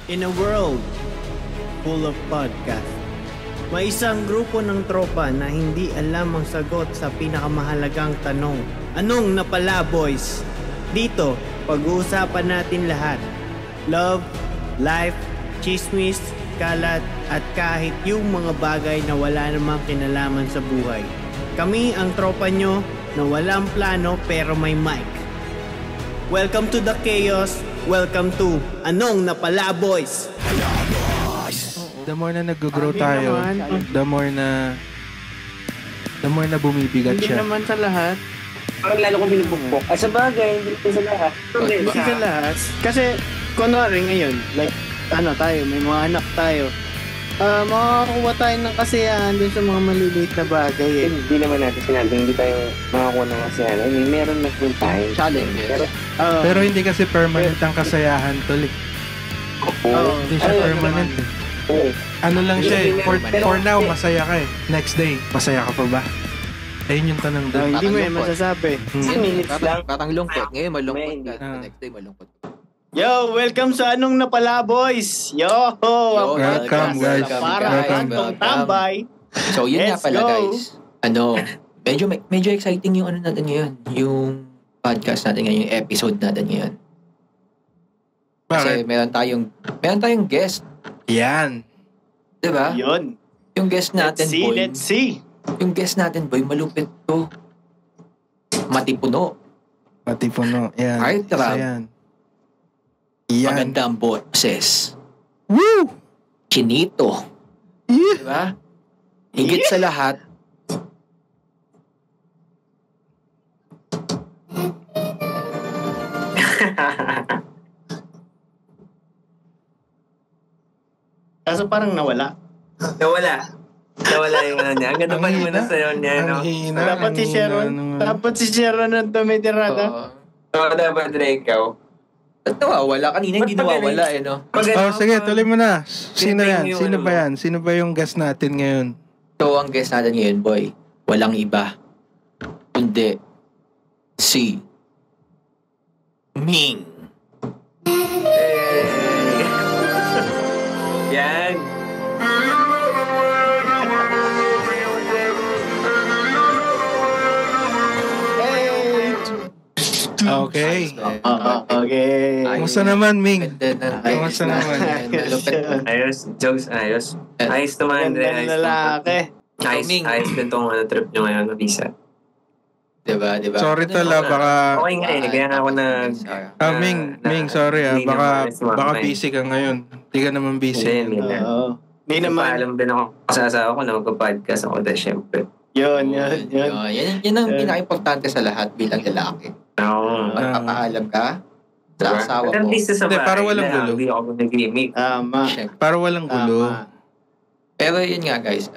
In a world full of podcasts, may isang grupo ng tropa na hindi alam ang sagot sa pinakamahalagang tanong. Anong napala, boys? Dito, pag-uusapan natin lahat. Love, life, chismis, kalat, at kahit yung mga bagay na wala namang kinalaman sa buhay. Kami ang tropa nyo na walang plano pero may mic. Welcome to the chaos. Welcome to Anong Napala, boys? The more na nag-grow tayo, the more na bumibigat Hindi siya. naman sa lahat. Parang lalo kong binubukbok. Sa bagay, hindi sa lahat. Hindi sa lahat. Kasi, kunwari ngayon, like, tayo, may mga anak tayo. Makakakuha tayo ng kasiyahan dun sa mga maliliit na bagay eh. Hindi naman natin sinabi, hindi tayo makakuha ng kasiyahan. I mean, meron na po tayo. Challenge. Pero hindi kasi permanent ang kasayahan, tol. Hindi siya permanent eh. Ano lang siya eh. For now, masaya ka eh. Next day, masaya ka pa ba? Ayun yung tanong doon. Hindi mo eh masasabi. Minutes lang. Parang lungkot. Ngayon malungkot ka. Ah. Next day malungkot ka. Yo, welcome sa Anong Napala, boys! Yo! Welcome, guys. Para Welcome. kantong tambay. So yun nga Let's pala go. guys. Medyo exciting yung ano natin ngayon. Yung podcast natin ngayon. Yung episode natin ngayon. Kasi Bakit? meron tayong guest. Yan. Diba? Yun. Yung guest natin, boy. Let's see. Yung guest natin, boy, malupit to. Matipuno. Pati puno. Yan. Heartthrob. Yan. Yan. Maganda ang boses. Woo! Chinito. Yeah. Diba? Higit sa lahat, Kaso parang nawala. Nawala yung ano niya. Ang ganda pa naman na sayo niya, no? Ang hina. Dapat si Sharon. Dapat si Sharon ang tumitirada. Dapat rin ikaw. ba't nawawala? Kanina hindi Ba't magaling? nawawala eh, no? Oh, sige, tuloy mo na. Sino yan? yung Sino ano ba mo? yan? Sino ba yung guest natin ngayon? So, ang guest natin ngayon, boy, walang iba. Kundi, si Ming. Yan. Okay. Okay. Kumusta naman, Ming? Ganda ng Kumusta naman? Malupit. Ayos. Jokes, ayos. Ayos naman, Andre. Ganda ng lalaki. Ayos din tong trip nyo ngayon, Visa. Diba? Sorry tala, baka... Okay nga eh, kaya nga ako Ming, sorry hindi baka naman baka sumama eh. busy ka ngayon. Hindi ka naman busy. Hindi na. Oo. Hindi naman. Alam din ako sa asawa ko na magpa-podcast ako dahil syempre. Yun. Yan ang pinaka-importante sa lahat bilang lalaki. Oo. Magpapaalam ka sa asawa At mo. least sa Hindi, bahay para walang na, gulo. hindi ako nag-limit. Tama. Siyempre. Para walang gulo. Pero yun nga guys,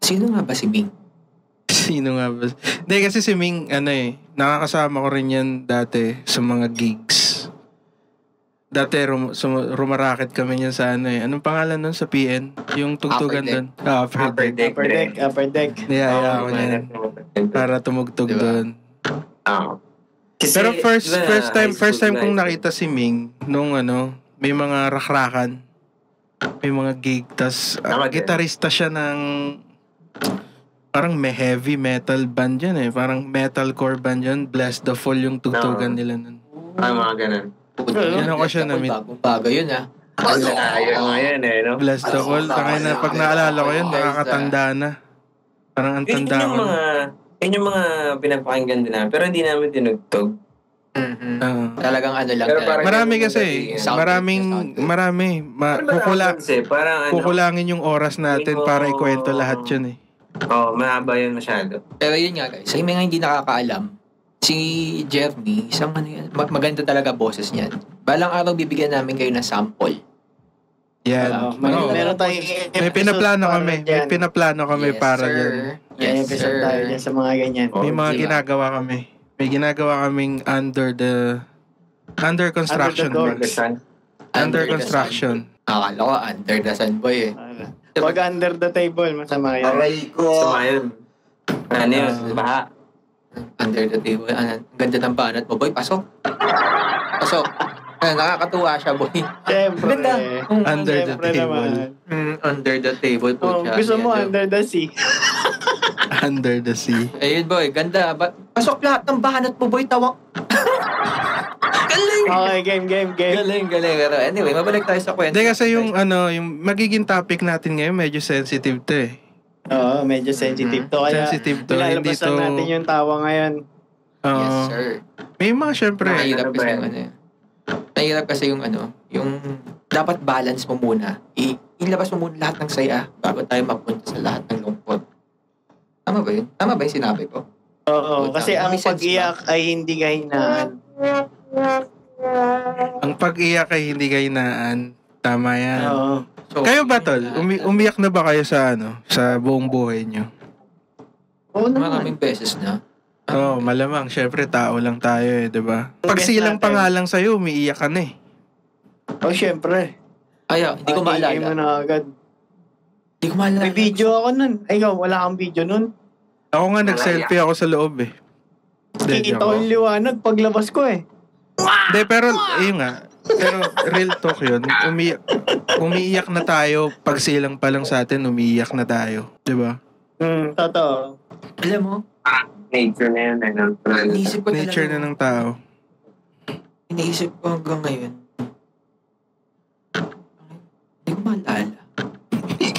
sino nga ba si Ming? Sino nga ba? Hindi, kasi si Ming, nakakasama ko rin yan dati sa mga gigs. Dati rumaraket kami niyan sa Anong pangalan nun sa PN? Yung tugtugan Upper doon. Upper Deck. Upper deck. Niyaya ako niyan. Para tumugtog Diba? doon. Kasi, Pero first diba, time high school kong na nakita si Ming nung may mga rakrakan. May mga gig. Tas Tama din. gitarista siya ng parang may heavy metal band yan eh. Parang metalcore band yan. Bless the Fall yung tugtugan nila nun. mga ganun. Yan ako siya na-meet. Bagong-bago yun ah. Ayun nga yan eh, no? Bless the Fall. Takay na pag naalala ko yun, nakakatanda na. Parang ang Yun tanda yung ko na. yun yung mga pinapakinggan din namin. Pero hindi namin tinugtog. Talagang ano lang. Pero talaga. parang- Marami kasi. Sound Marami. Parang Kukulangin yung oras natin para ikwento lahat yun eh. mahaba yun masyado. Pero yun nga guys, sa mga hindi nakakaalam, si Jeremy, isang maganda talaga boses niyan. Balang araw bibigyan namin kayo ng sample. Yan. Meron tayong May pinaplano kami. May pinaplano kami Yes, para sir. dyan. May Yes, episode sir. tayo dyan sa mga ganyan. May mga diba? ginagawa kami. May ginagawa kaming under construction. Under the door. Max. Under construction. Akala ko under the sun boy eh. Wag under the table, masama yan. Sama yun. Ano yun? Baha. Under the table. Ang ganda ng banat mo boy. Pasok. Nakakatuwa siya, boy. Siyempre. Ganda. Under the Siyempre table. naman. Under the table po siya. Gusto mo Yan, under the sea. Under the sea. ayun, boy. Ganda. Pasok lahat ng banat mo, boy. Tawang. Galing. Okay, game. Galing. Pero anyway, mabalik tayo sa kwento. Hindi kasi yung magiging topic natin ngayon medyo sensitive to eh. Oo, medyo sensitive to. Kaya Sensitive to, hindi ilalabasan to... natin yung tawa ngayon. Yes, sir. May mga syempre. Mahirap kasi yung mahirap kasi yung dapat balance mo muna. Ilabas mo muna lahat ng saya bago tayo mapunta sa lahat ng lungkot. Tama ba yun? Tama ba yung sinabi ko? Oo, kasi ang May sense pag-iyak ay hindi kahinaan. Ang pag-iyak ay hindi kahinaan. Tama yan. Oo. So, Kayo ba, Tol? Umiyak na ba kayo sa sa buong buhay nyo? Oo naman. maraming beses na. Oo, malamang. Syempre, tao lang tayo eh, di ba? Pag silang natin. pangalang sa'yo, umiiyak ka na eh. Oh, syempre. Hindi ko Hindi mo maalala. na agad. Hindi ko maalala. May video ako nun. Ay, ikaw, wala kang video nun. Ako nga, nag-selfie ako sa loob eh. Kikita ko yung liwanag paglabas ko eh. Hindi, pero, yun nga. Pero, real talk yun. Umiiyak na tayo. Pag silang pa lang sa atin, umiiyak na tayo. Di ba? Totoo. Alam mo, Nature na yun. iniisip ko Nature na talaga. ng tao. Iniisip ko hanggang ngayon. Hindi ko maalala.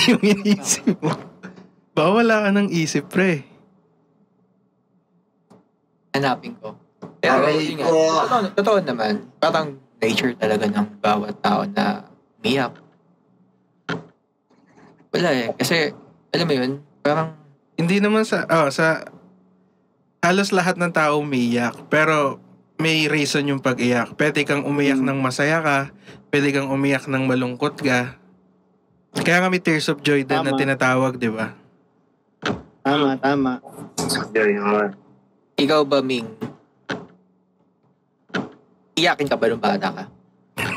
Yung iniisip mo. Baka wala ka ng isip, pre. Hanapin ko. Pero yun nga, totoo naman. Parang nature talaga ng bawat tao na umiyak. Wala eh. Kasi, alam mo yun, parang Hindi naman sa halos lahat ng tao umiiyak. Pero, may reason yung pag-iyak. Pwede kang umiyak ng masaya ka. Pwede kang umiyak ng malungkot ka. Kaya nga may tears of joy din na Tama. tinatawag, di ba? Tama. ikaw ba, Ming? Iyakin ka ba nung bata ka?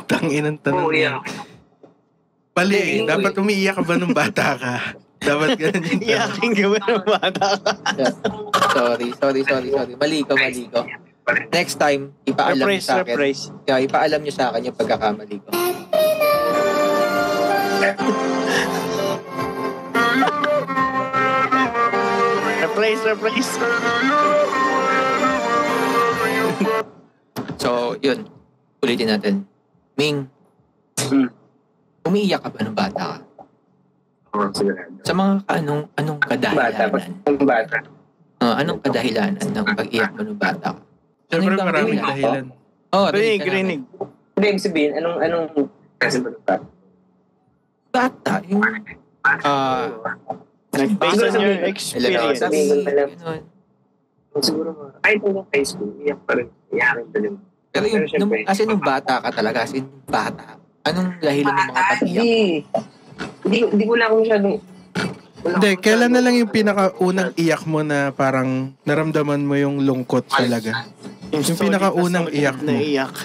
Tanginang tanong Oo, yan. yeah. Pali, dapat umiiyak ka ba nung bata ka? Dapat ganun yung tanong. Iyakin ka ba ng bata ka? Sorry. Mali ko. Next time, ipaalam niyo sa akin. Reprise. Yeah, ipaalam niyo sa akin yung pagkakamali ko. Reprise. So, yun. Ulitin natin. Ming, umiiyak ka ba nung bata ka? Sa mga anong kadahilanan? Bata. Anong kadahilanan ng pag-iyak mo nung bata ka? Siyempre Ano yung maraming dahilan? dahilan. Rinig ka namin. Rinig. Hindi, ibig sabihin, anong kasi ba ito? Bata, yung Based on your experience. Ganun. Siguro kahit hanggang high school, iyak pa rin. Iyakin pa rin. Pero yung, syempre, as in, nung bata ka talaga, as in, bata, anong dahilan ng mga pag-iyak? Hindi ko lang masyadong... Hindi, kailan na lang yung pinakaunang iyak mo na parang naramdaman mo yung lungkot talaga? Yung pinakaunang iyak mo. Na iyak.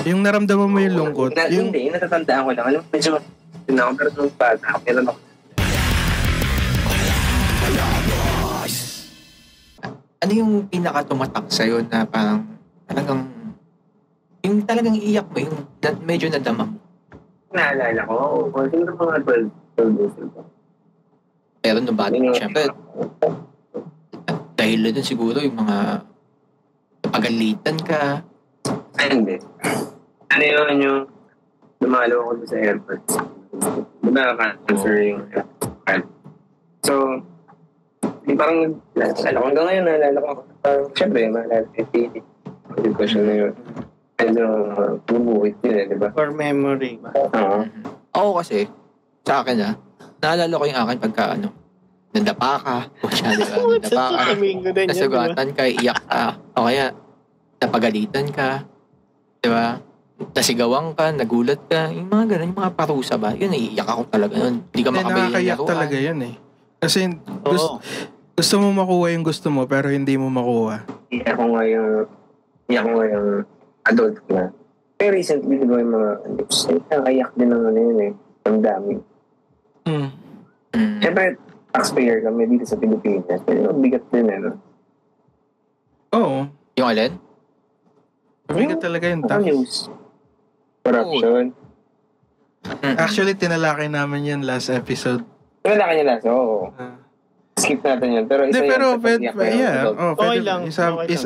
Yung naramdaman mo yung lungkot. Yung Hindi, natatandaan ko lang. Alam mo, medyo... Tinako, pero nung bata, meron ako. Ano yung pinaka-tumatak sa'yo na parang talagang yung talagang iiyak mo, yung medyo nadama mo? Naalala ko, siguro mga 12 years old. Pero nung bata, syempre, dahil doon siguro yung mga pagalitan ka. Ay, hindi. Ano yung lumalo ako doon sa airport. Diba, cancer yung airport. So, di parang, naalala ko hanggang ngayon, naalala ko. Siyempre, maalala ko yung question na yun. Medyo, bumuhit yun di ba? For memory. Oo. Ako kasi, sa akin naalala ko yung akin pagka nadapa ka, o siya, di ba? Nadapa ka, Sasabihin ko din yun, nasugatan ka, iyak ka, o kaya, napagalitan ka, di ba? Nasigawan ka, nagulat ka, yung mga ganun, yung mga parusa ba? Yun, iiyak ako talaga nun. Hindi ka makabili ng nakakayak laruan. talaga yun eh. Kasi Oo. gusto mo makuha yung gusto mo pero hindi mo makuha. Iyak ko nga yung adult ko na. Pero recently, di ba yung mga lips, nakayak din ng yun eh. Ang dami. Siyempre, taxpayer kami dito sa Pilipinas. Pero bigat din no? Oo. Yung alin? Mabigat talaga yung Ano tax. news? Corruption. Actually, tinalakay namin yan last episode. Wala ka niya lang. Oo. Skip natin yan. Pero isa Pero yan. Okay lang.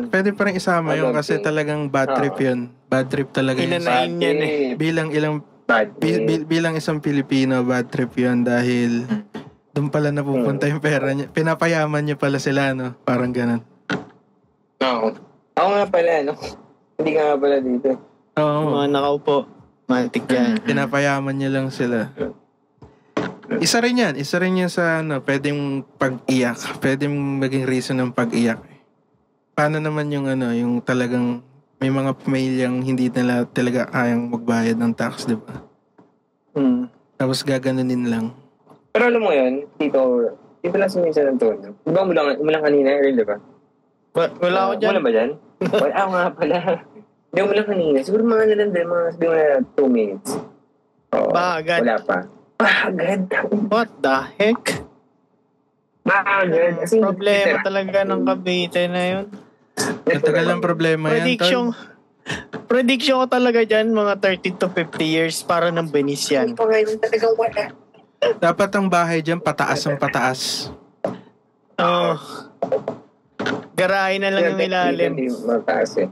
Pwede pa rin isama yun kasi talagang bad trip yun. Bad trip talaga yun. Inanayin yan eh. Bilang isang Pilipino, bad trip yun dahil doon pala napupunta yung pera niya. Pinapayaman niya pala sila, no? Parang ganun. Oo. Ako nga pala, no? Hindi ka nga pala dito. Oo. Mga nakaupo. Matik yan. Pinapayaman niya lang sila. Isa rin yan sa pwedeng pag-iyak. Pwedeng maging reason ng pag-iyak. Paano naman yung yung talagang may mga pamilyang hindi nila talaga kayang magbayad ng tax, di ba? Tapos gaganunin lang. Pero alam mo yun, dito lang sa San Antonio. Di ba mo lang kanina, Earl, di ba? Wala ako dyan. Wala ba dyan? Wala ako nga pala. Hindi mo lang kanina. Siguro mga nalandan, mga sabi mo na 2 minutes. Oo. Bagad. Wala pa. Bagad. What the heck? Bagad. Problema talaga ng Cavite na yun. Matagal ang problema yan, tol. Prediction ko talaga dyan, mga 30 to 50 years para ng Venice yan. Ito ngayon talaga wala. Dapat ang bahay dyan, pataas ang pataas. Oo. Garahe na lang yung ilalim. Hindi mataas eh.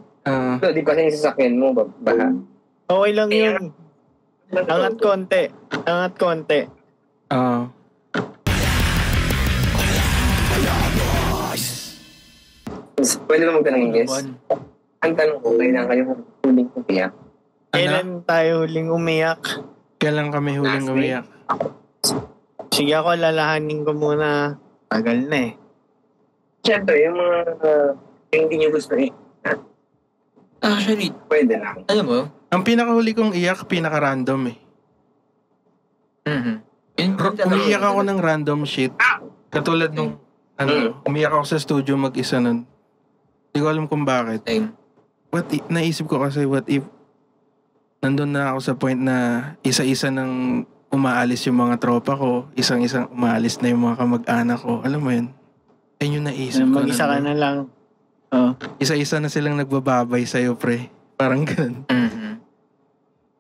So, di pa sa sasakyan mo, baha. Okay lang yun. Angat konti. Pwede ba magtanong yes? Ang tanong ko, kailan kayo huling umiyak? Kailan tayo huling umiyak? Kailan kami huling umiyak? Sige ako, lalahanin ko muna. Tagal na eh. Siyempre, yung mga hindi nyo gusto eh. Actually, Pwede lang. alam mo, Ang pinakahuli kong iyak, pinaka-random eh. Umiyak ako ng random shit. Katulad nung, umiyak ako sa studio mag-isa nun. Hindi ko alam kung bakit. Naisip ko kasi, what if nandun na ako sa point na isa-isa nang umaalis yung mga tropa ko, isang-isang umaalis na yung mga kamag-anak ko. Alam mo yun? Ayun yung naisip ko. Mag-isa ka na lang. Oh. Isa-isa na silang nagbababay sa'yo, pre. Parang ganun.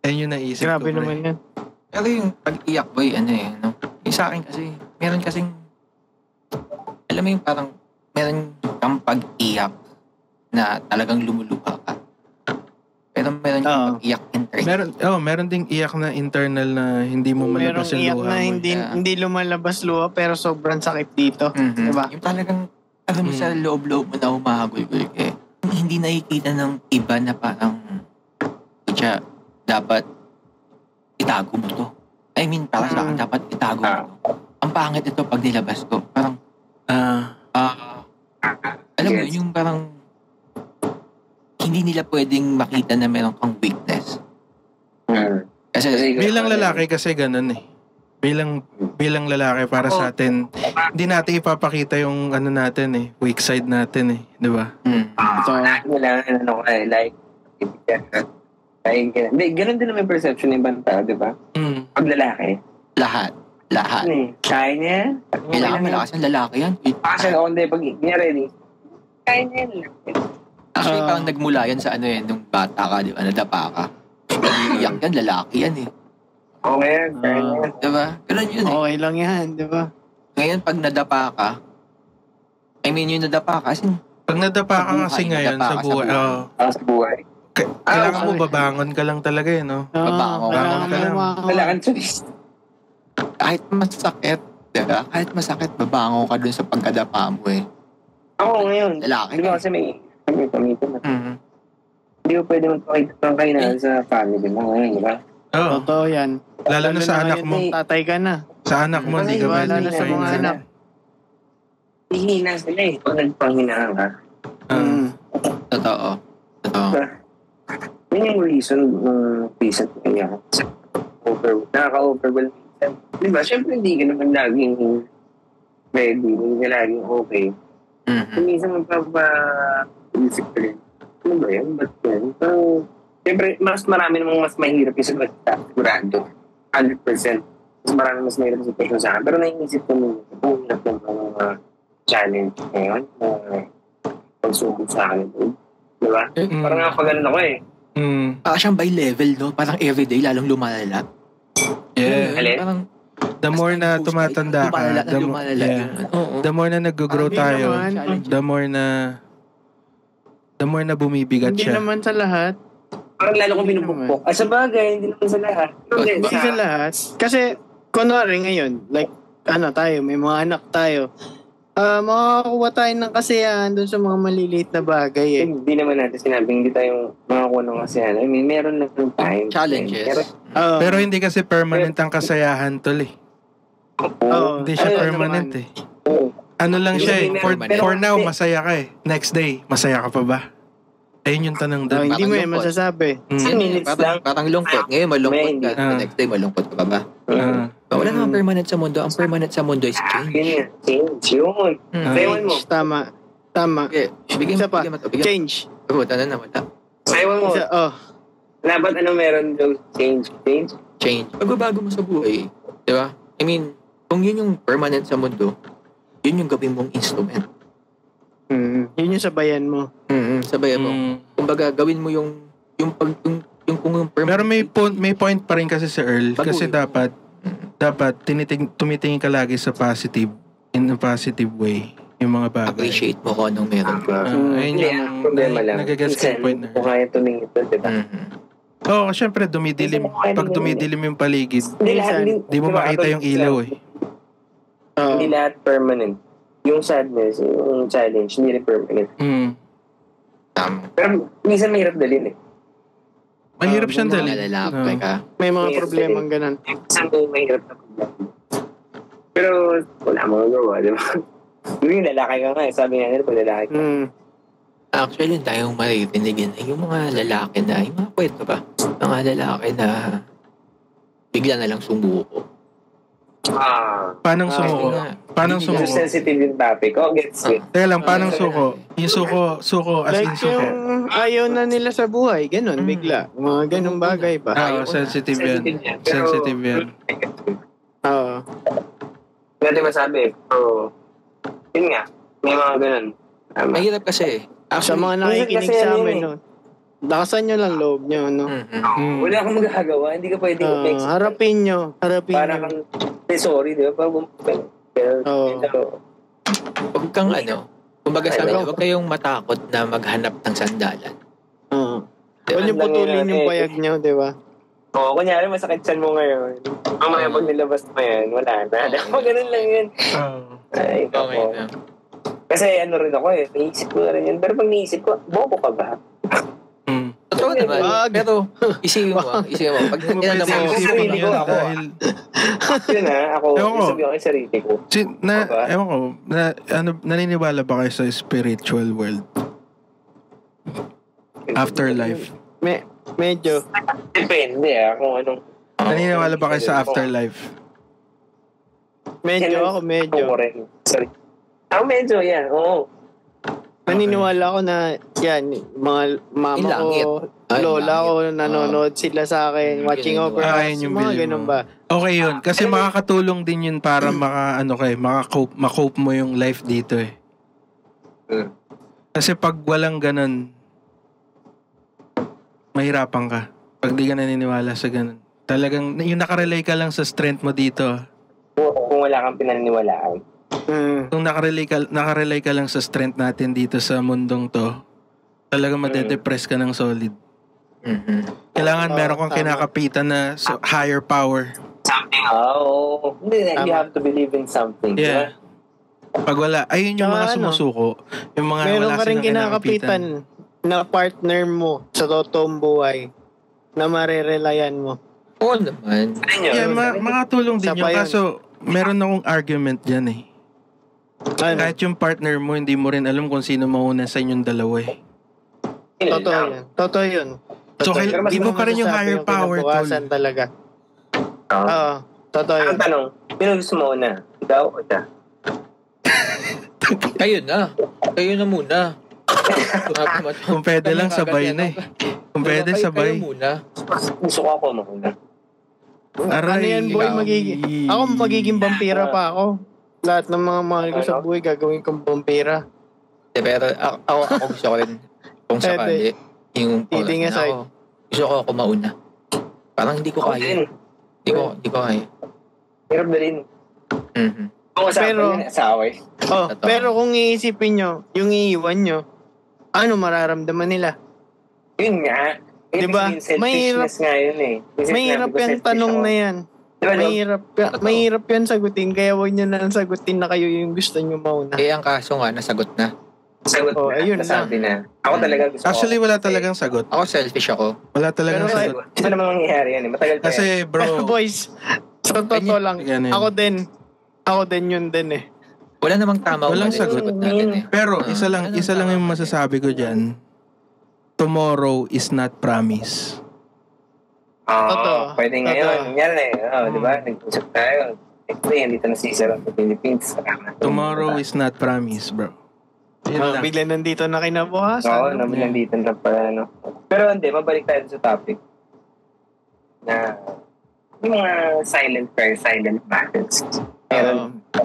Ayun yung naisip Grabe ko, pre. naman yan. pero yung pag-iyak boy, no? Yung sa akin kasi, meron kasing, alam mo yung parang, meron kang pag-iyak na talagang lumuluha ka. Pero meron yung pag-iyak internal. Meron ding iyak na internal na hindi mo malabas yung iyak luha na mo. hindi lumalabas luha pero sobrang sakit dito. Diba? Yung talagang, alam mo sa loob-loob mo na humahagulgul ka eh. Hindi nakikita ng iba na parang, kaya dapat itago mo to. I mean, para sa akin, dapat itago mo to. Ang pangit ito pag nilabas ko. Parang, alam mo yun, yung parang, hindi nila pwedeng makita na meron kang weakness. Kasi Bilang lalaki kasi ganun eh. Bilang lalaki para sa atin, hindi natin ipapakita yung natin eh, weak side natin eh, di ba? Ganun din naman perception ng ibang tao, di ba? Pag lalaki. lahat. Kaya niya. Kailangan malakas ang lalaki yan. Kasi hindi, pag niya ready, kaya niya lang. Actually, parang nagmula yan sa nung bata ka, di ba? Nadapa ka. Iyak yan, lalaki yan eh. Okay yan, kaya niya. Diba? Ganun yun eh. Okay lang yan, diba? Ngayon, pag nadapa ka, yung nadapa ka, kasi Pag nadapa ka kasi ngayon sa buhay, Sa buhay. kailangan mo babangon ka lang talaga eh, no? Babangon ka lang. Kailangan choice. kahit masakit, diba? Kahit masakit, babangon ka dun sa pagkadapa mo eh. Ako ngayon. Lalaki. Di ba kasi may pamito na. Hindi ko pwede magpakita ng kainan sa family mo ngayon, di ba? Oo. Totoo yan. Lalo na sa anak mo. Tatay ka na. Sa anak mo, hindi ka Wala pwede na sa mga anak. Hihina sila eh. Kung nagpanghinaan ka. Totoo. Yun yung reason ng reason ko kaya nakaka-overwhelm. Di ba? Siyempre hindi ka naman laging ready. Hindi ka laging okay. Kung minsan magpapa-isip ka rin. Ano ba yan? Ba't yan? So, siyempre, marami namang mas mahirap yung sagot sa sigurado. 100%. Mas marami mas mahirap yung sitwasyon sa akin. Pero naiisip ko nung hirap ng mga challenge ngayon na pagsubok sa akin. Diba? Parang nga pag ganun ako eh. Parang siyang by level, no? Parang everyday, lalong lumalala. Yeah. Alin? Parang, The more na tumatanda ka, the more na nag-grow tayo, the more na bumibigat Hindi siya. naman sa lahat. Parang lalo kong binubukbok. Sa bagay, hindi naman sa lahat. Hindi sa lahat. Kasi, kunwari ngayon, like, may mga anak tayo. Makakakuha tayo ng kasiyahan dun sa mga maliliit na bagay eh. Hindi naman natin sinabing hindi tayo makakuha ng kasiyahan. I mean, meron lang ng time. Challenges. Pero hindi kasi permanent ang kasayahan tol eh. Hindi siya permanent eh. Ano lang siya eh. For now, masaya ka eh. Next day, masaya ka pa ba? Ayun yung tanong doon. Hindi mo masasabi. Parang lungkot. Ngayon malungkot ka. The next day malungkot ka pa ba? Wala naman permanent sa mundo. Ang permanent sa mundo is change. Change yun. Sayawan mo. Tama. Bigyan pa. mo. Change. Wala na. Sayawan mo. Dapat meron doon? Change. Pagbabago mo sa buhay. Di ba? I mean, kung yun yung permanent sa mundo, yun yung gawin mong instrument. Yun yung sabayan mo. Sabayan mo. Kumbaga, gawin mo yung permanent. Pero may point pa rin kasi si Earl. Kasi dapat tumitingin ka lagi sa positive, in a positive way, yung mga bagay. Appreciate mo kung anong meron ka. Ayun yung problema lang. nagagets ko yung point na. Kung kaya tumingin ito, diba? Oo, syempre dumidilim. Pag dumidilim yung paligid, di mo makita yung ilaw eh. Hindi lahat permanent. Yung sadness, yung challenge, hindi rin permanent. Pero minsan mahirap dalhin eh. Mahirap siyang dalhin. Nalalapay ka. May mga problemang ganun. Minsan mahirap na problema. Pero wala mo gawa, di ba? Yung lalaki ka nga eh. Sabi nga nila pag lalaki ka. Actually, tayong maritinigin ay yung mga lalaki na, yung mga kwento ba? Mga lalaki na bigla na lang sumuko. Paano sumuko? Paano sumuko? Sensitive yung topic. Gets it. Teka lang, paano suko? Yung suko as in Like suko. yung ayaw na nila sa buhay. Ganun, bigla. Mga ganung bagay ba? Sensitive yan. Sensitive yan. Oo. Pwede masabi. So, yun nga. May mga ganun. Mahirap kasi. Sa mga nakikinig sa amin, no? Lakasan nyo lang loob nyo, no? Wala akong magagawa. Hindi ka pwede i-flex. Harapin nyo. Para kang, sorry, di ba? Huwag kang kumbaga sa akin, huwag kayong matakot na maghanap ng sandalan. Huwag nyo putulin yung payag nyo, di ba? Kunyari masakit saan mo ngayon. Mamaya pag nilabas mo yan, wala na. Ganun lang yun. Ay, okay na. Kasi rin ako eh. Naisip ko na rin yun. Pero pag naisip ko, bobo ka ba? Totoo naman. Pero, isipin mo. Pag inano mo, sarili ko ako. Yun ako. Isabi ako yung sarili ko. Ewan ko, naniniwala ba kayo sa spiritual world? Afterlife? Medyo. Depende kung anong... Naniniwala ba kayo sa afterlife? Medyo. Sorry. Medyo, yan. Oo. Naniniwala ako na yan, mga mama ko, lola ko, nanonood sila sa akin, watching over us, mga ganun ba? Okay yun. Kasi makakatulong din yun para maka-cope mo yung life dito eh. Kasi pag walang ganun, mahirapan ka. Pag di ka naniniwala sa ganun. Talagang, yung nakarelay ka lang sa strength mo dito. Kung wala kang pinaniniwalaan. Kung nakarelay ka lang sa strength natin dito sa mundong to, talagang madedepress ka ng solid. Kailangan meron kang kinakapitan na higher power. Something. You have to believe in something. Yeah. Pag wala, ayun yung mga sumusuko. Yung mga meron wala ka rin silang kinakapitan na partner mo sa totoong buhay na marerelayan mo. Oo naman. Yeah, makatulong din yun. Kaso, meron akong argument dyan eh. Kahit yung partner mo, hindi mo rin alam kung sino mauna sa inyong dalawa eh. Totoo yun. So, di mo pa rin yung higher power, tol. Talaga. Oo. Totoo yun. Ang tanong, sino gusto mo una? Ikaw o siya? Kayo na muna. Kung pwede lang, sabay na eh. Kung pwede, sabay. Gusto ko ako mauna. Ano yan, boy? Ako magiging vampira pa ako. Lahat ng mga mahal ko sa buhay, gagawin kong vampira. Pero ako gusto ko rin. Kung sakali, yung Eating aside. Gusto ko mauna. Parang hindi ko kaya. Hindi ko kaya. Hirap na rin. Mhm. Kung Pero- usapan yun, asawa eh. Oh, pero kung iisipin nyo, yung iiwan nyo, ano mararamdaman nila? Yun nga. Diba? Selfishness nga yun eh. Kasi Mahirap sinabi ko, yung selfish tanong ako. na yan. Diba, no? Mahirap yan sagutin, kaya huwag nyo na lang sagutin na kayo yung gusto nyo mauna. Eh, ang kaso nga, nasagot na. Sagot Oh, na, ayun nasabi na. Ako talaga gusto Actually, ko. wala talagang sagot. Ako selfish ako. Wala talagang Pero sagot. Ano naman mangyayari yan eh. Matagal pa yan. Kasi Pero bro, boys, sa totoo lang, Ganyan. ako din yun din eh. Wala namang tama. Walang mali. sagot. natin eh. pero isa lang yung masasabi ko dyan. Tomorrow is not promise. Oo, Totoo. pwede ngayon. Totoo. Yan eh. Di ba? Nag-usap tayo. Actually, dito na si Sir sa Philippines. Tomorrow is not promise, bro. Yun lang. Bigla nandito na kinabukasan. Oo, naman nandito na pala. No? Pero hindi, mabalik tayo sa topic. Na yung mga silent prayer, silent battles.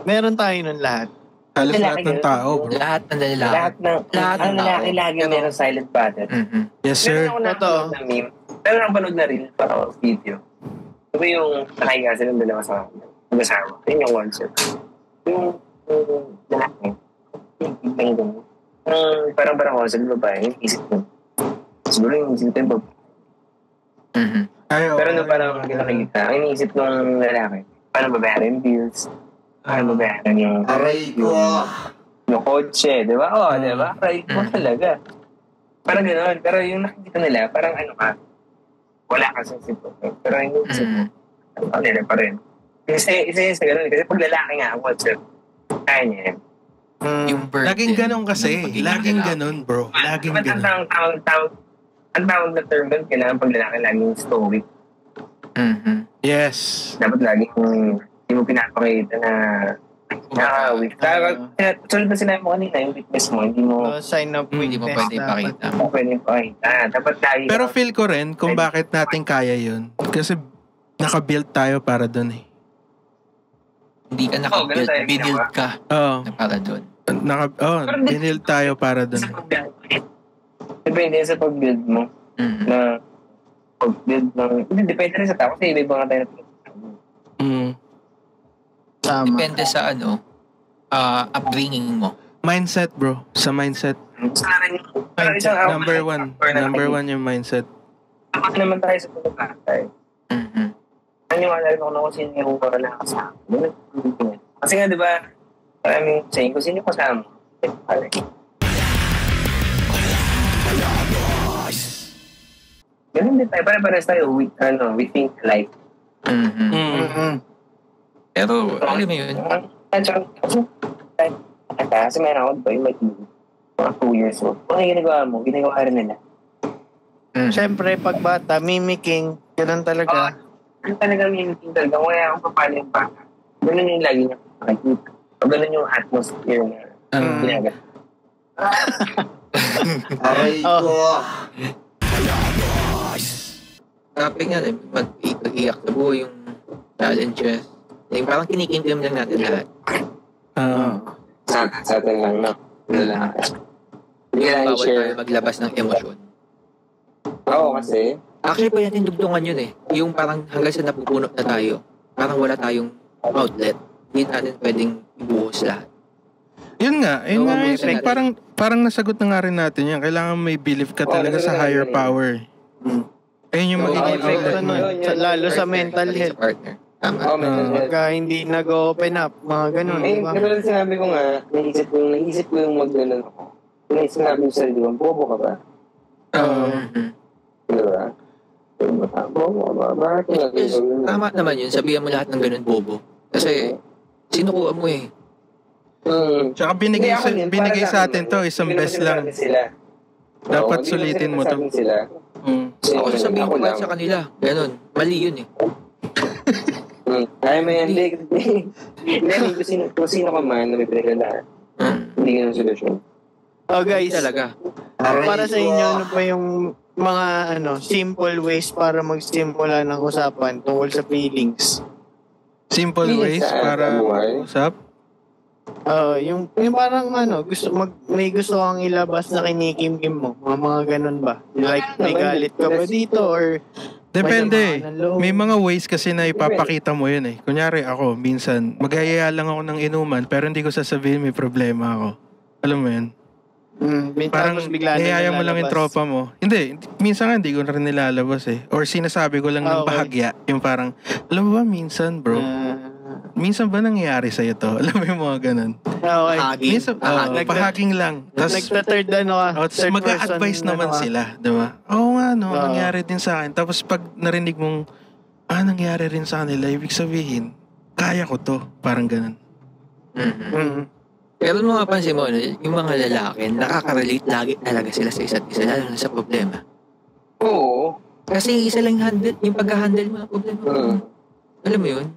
Meron tayo nun lahat. Halos Lalaki lahat ng yun. tao, bro. Lahat ng lalaki. Lahat ng lalaki lagi meron silent battle. Mhm. Yes, sir. Meron ako nakapanood na meme. Pero nakapanood na rin para video. Diba yung nakahiga sila ng dalawa sa mag-asawa. Yun yung concept. Yung lalaki. Yung biglang gano'n. Parang concept ng babae. Yung isip mo. Siguro yung isip ng babae. Mhm. Pero nung parang nakikita, ang iniisip ng lalaki, paano babayaran yung bills? Paano babayaran yung yung kotse, di ba? Oo, di ba? Aray ko talaga. Parang gano'n. Pero yung nakikita nila, parang ano ka, wala ka sa isip mo. Pero yung isip mo, ano nila pa rin. Isa yun sa gano'n. Kasi pag lalaki nga ang kotse, kaya niya yan. Yung burden. Laging ganun kasi. ng pagiging Laging lalaki. ganun, bro. Laging Ba't ganun. ang tawag na term doon, kailangan pag lalaki laging stoic. Mhm. Yes. Dapat laging hindi mo pinapakita na weak. Tulad na sinabi mo kanina, yung weakness mo, hindi mo No sign of Hindi mo weakness. pwede dapat. ipakita. pwede pakita. Dapat lagi Pero feel ko rin kung bakit natin kaya yun. Kasi naka-build tayo para dun eh. Hindi ka ganun nakabuild. tayo Binuild ginawa. ka Oo. na para doon. Binild tayo para dun. sa pag-build. Depende sa pag-build mo. Mhm. Na pag-build ng... Hindi, depende rin sa tao. Kasi iba nga tayo. Mm. Tama. Depende sa upbringing mo. Mindset, bro. Sa mindset. Gusto na rin yung... Pero isang ako, Number one yung mindset. Ako naman tayo sa pagkakatay. Mhm. Naniwala rin ako na kung sino yung wala kasama. Kasi nga, di ba, maraming saying, kung sino yung kasama, ganun din tayo. Pare-pares tayo. We think alike. Mhm. Mm-hmm. Pero, alam mo yun, Kasi meron ako, diba, yung may mga 2 years old. Kung ano yung ginagawa mo, ginagawa rin nila. Siyempre, pag bata, mimicking, ganun talaga. Ano talaga mimicking talaga? Kung kaya akong papalo yung bata. Ganun yung lagi niya makikita. O ganun yung atmosphere na ginagawa. Aray ko. topic nga, mag-iyak sa buhay yung challenges. Yung parang kinikintim lang natin lahat. Sa atin lang, no? Wala. Hindi ka lang Bawal i-share. tayo maglabas ng emosyon. Oo, kasi Actually, pwede natin dugtungan yun eh. Yung parang hanggang sa napupuno na tayo, parang wala tayong outlet. Hindi natin pwedeng ibuhos lahat. Yun nga, Oo, yun, natin. parang nasagot na nga rin natin yan. Kailangan may belief ka talaga sa higher power. Ayun yung Oo, magiging Ang epekto outlet mo. nun, lalo sa mental Pati health. Sa partner. Tama. Pagka hindi nag-open up, mga ganun, di ba? pero sinabi ko nga, naisip ko yung mag-ganon ako. Sinabi ko sa sarili ko, bobo ka ba? Mhm. Diba? Bobo ka ba? Bakit ko Yes, nagagawin? tama naman yun. Sabihan mo lahat ng ganun bobo. Kasi, sinukuha mo eh. Tsaka binigay sa atin to, isang best lang. Dapat sulitin mo to. Ako sasabihin ko pa sa kanila. Ganun. Mali yun eh. Ay, may hindi. Hindi, kung sino ka man na may pinagandaan, hindi ganun solusyon. Oh guys, Talaga. para sa inyo, ano pa yung mga simple ways para magsimula ng usapan tungkol sa feelings? Simple Feelings ways sa para buhay. usap. Yung parang may gusto kang ilabas na kinikim-kim mo. Mga ganun ba? Like, may galit ka ba dito or... Depende. May mga ways kasi na ipapakita mo yun eh. Kunyari ako, minsan, mag-ayaya lang ako ng inuman pero hindi ko sasabihin may problema ako. Alam mo yun? Parang niyaya mo lang yung tropa mo. Hindi, minsan nga hindi ko na rin nilalabas eh. Or sinasabi ko lang ng bahagya. Yung parang, alam mo ba minsan bro, minsan ba nangyayari sa'yo to? Alam mo yung mga ganun. Okay. Minsan, pahaging lang. Nagta-third third mag-a-advise naman sila, diba? Oo nga, nangyari din sa akin. Tapos pag narinig mong, nangyari rin sa kanila, ibig sabihin, kaya ko to. Parang ganun. Pero nung mapansin mo, yung mga lalaki, nakaka-relate lagi talaga sila sa isa't isa, lalo na sa problema. Oo. Kasi isa lang yung pag-handle mo ng problema. Alam mo yun?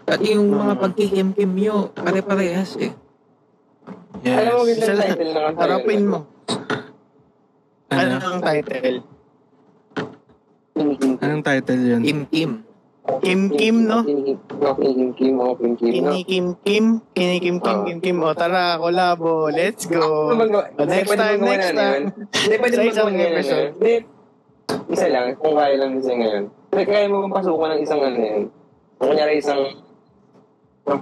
At yung mga pagkikim-kim nyo, pare-parehas eh. Yes. Alam mo, ganda yung title na kasi. Harapin mo. Ano ang title? Anong title yun? Kim-kim. Kim-kim, no? Kinikim-kim. Kinikim-kim. O, tara, kolabo. Let's go. Next time. Hindi, pwede mo isang ngayon. episode. Hindi, isa lang. Kung kaya lang isa ngayon. Kaya mo pasukan ng isang yun. Kung kunyari isang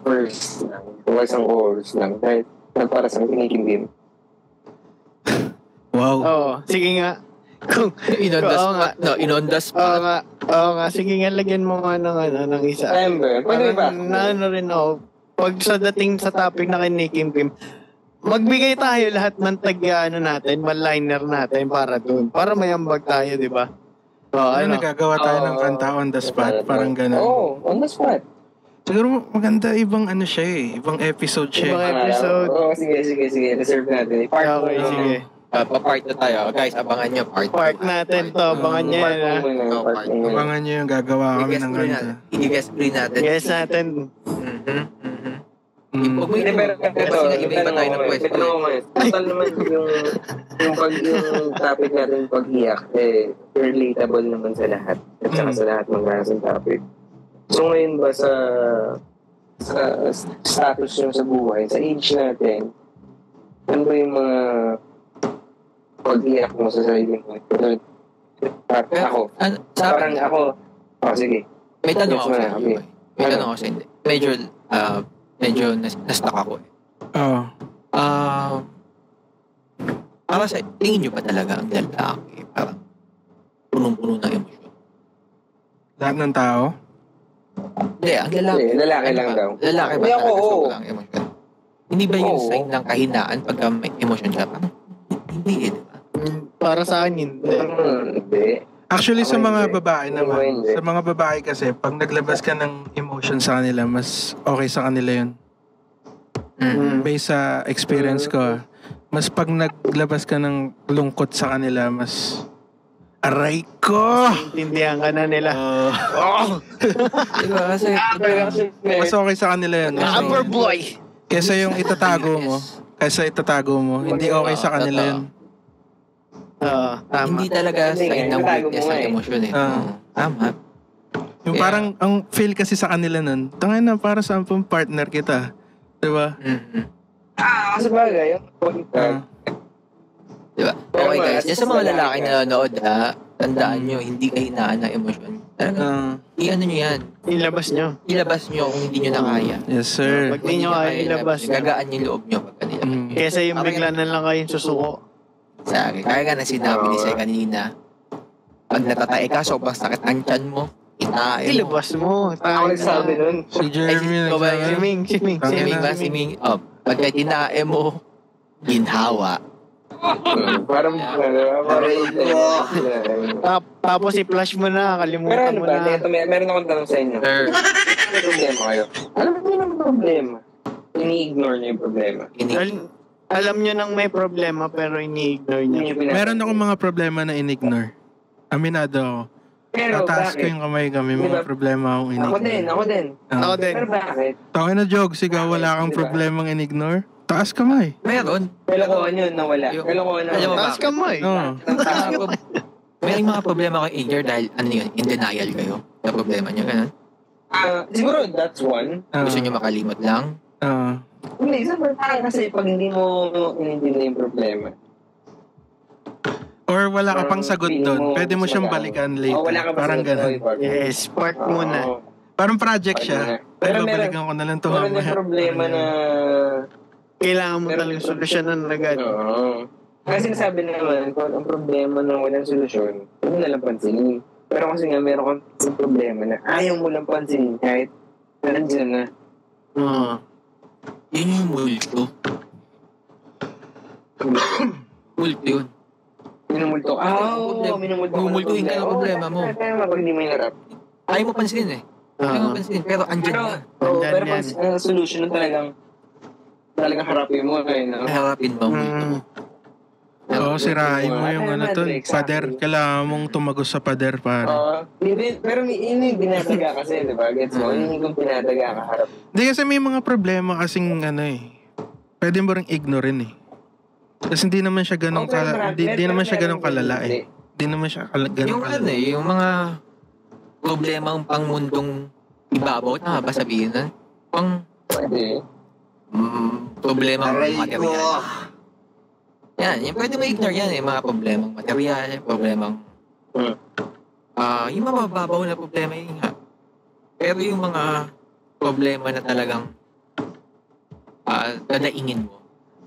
first lang. Kung isang chorus lang. Dahil para sa kinikim-kim. Wow. Oo, sige nga. In on the spot. Oo nga. Sige nga, lagyan mo nga ng isa. Pwede ba? Rin ako. Pag sa dating sa topic na kinikim-kim, magbigay tayo lahat ng natin, one-liner natin para dun. Para mayambag tayo, di ba? Nagagawa tayo ng kanta on the spot, parang gano'n. On the spot. Siguro maganda ibang siya eh. Ibang episode siya. Ibang episode. Sige. Reserve natin. Okay, sige. Pa-part na tayo. Guys, abangan nyo. Part natin to. Abangan nyo yan, ha? Abangan nyo yung gagawa kami ng kanta. I-guest free natin. Yes, natin. Huwag mo pero iba tayo ng question. Total naman yung topic natin pag-iyak, relatable naman sa lahat. At saka sa lahat ng klaseng topic. So ngayon ba sa status nyo sa buhay, sa age natin, ano ba yung mga pag-iyak mo sa sarili mo? Ako. Parang ako. Sige. May tanong ako sa iyo. May tanong ako sa hindi. Medyo na-stuck ako eh. Oo. Para sa tingin nyo ba talaga ang lalaki parang punong-puno ng emosyon? Lahat ng tao? Hindi, ang lalaki. Lalaki lang daw. Lalaki ba talaga sobrang emosyon? Hindi ba yung sign ng kahinaan pagka may emosyon ka? Parang hindi eh, di ba? Para sa akin, hindi. Actually, sa mga babae naman, sa mga babae kasi, pag naglabas ka ng emotion sa kanila, mas okay sa kanila yun. Based sa experience ko, mas pag naglabas ka ng lungkot sa kanila, mas aray ko! Intindihan ka na nila. Diba? Kasi mas okay sa kanila yun. Upper boy! Kesa yung itatago mo, hindi okay sa kanila yun. Tama. hindi talaga sign ng weakness ng emosyon eh. Tama. Yung parang, ang feel kasi sa kanila nun, tangay na para sa ampang partner kita. Diba? Kasi bagay, Diba? Okay guys, yan sa mga lalaki na nanonood tandaan nyo, hindi kahinaan ng emosyon. Talagang, i-ano nyo yan. Ilabas nyo kung hindi nyo na kaya. Yes, sir. Pag di nyo kaya ilabas, gagaan yung loob nyo pagka nilabas. Kesa yung bigla na lang kayong susuko. Kaya nga na sinabi ni Sai kanina, pag natatay ka, sobrang sakit ang tiyan mo, itae mo. Ilabas mo. Ako nagsabi nun. Si Jeremy nagsabi. Si Ming. Pagka tinae mo, ginhawa. Parang Tapos i-flash mo na, kalimutan mo na. Meron akong tanong sa inyo. May problema kayo. Alam mo yun ang problema. Ini-ignore niyo yung problema. Alam nyo nang may problema pero ini-ignore nyo. Meron akong mga problema na in-ignore. Aminado ako. Pero tataas ko yung kamay kami, mga problema akong in-ignore. Ako din. Pero bakit? Tawin na joke, sigaw wala kang problemang in-ignore. Taas kamay. Meron. Kalokohan yun na wala. Taas kamay. May mga problema kayo in-ignore dahil in denial kayo na problema nyo, ganun? Siguro that's one. Gusto nyo makalimot lang? Hindi, sobrang tayo kasi pag hindi mo inintindi yung problema. Or wala ka pang sagot Feeling doon. mo, Pwede mo siyang mas balikan Oo, later. wala ka pa Parang sagot, ganun. partner. Yes, part muna. Oo. Parang project Partner siya. na. Pero Pero balikan ko na lang ito Meron mamaya. yung problema na... Kailangan mo Meron talagang yung solusyonan agad. Oo. Kasi sinasabi naman, kung ang problema na walang solusyon, huwag mo nalang pansinin. Pero kasi nga, meron kang problema na ayaw mo lang pansinin kahit nandiyan na. Oo. Yun yung multo. Multo yun. Minumulto. Oo, minumulto. Minumultuhin ka ng problema mo. Kaya pag hindi mo hinarap. Ayaw mo pansinin eh. Ayaw mo pansinin. Pero andyan Pero, na. pero Nandyan pag ang solution nun talagang harapin mo. No? Harapin mo ang multo mo. Oo, sirain mo yung ano to. Pader. Kailangan mong tumagos sa pader, pare. Pero yun yung binataga kasi, di ba? Gets mo? Yun yung binataga ka harap. Hindi kasi may mga problema kasing ano eh. Pwede mo rin ignorein eh. Kasi hindi naman siya ganun hindi naman siya ganun kalala eh. Hindi naman siya ganun Yung kalala. ano eh, yung mga problemang pangmundong ibabaw, tama ba sabihin na? Pwede. Problemang material. Yan, yung pwede mo ignore yan eh, mga problemang material, problemang yung mababaw na problema yun nga. Pero yung mga problema na talagang dadaingin mo.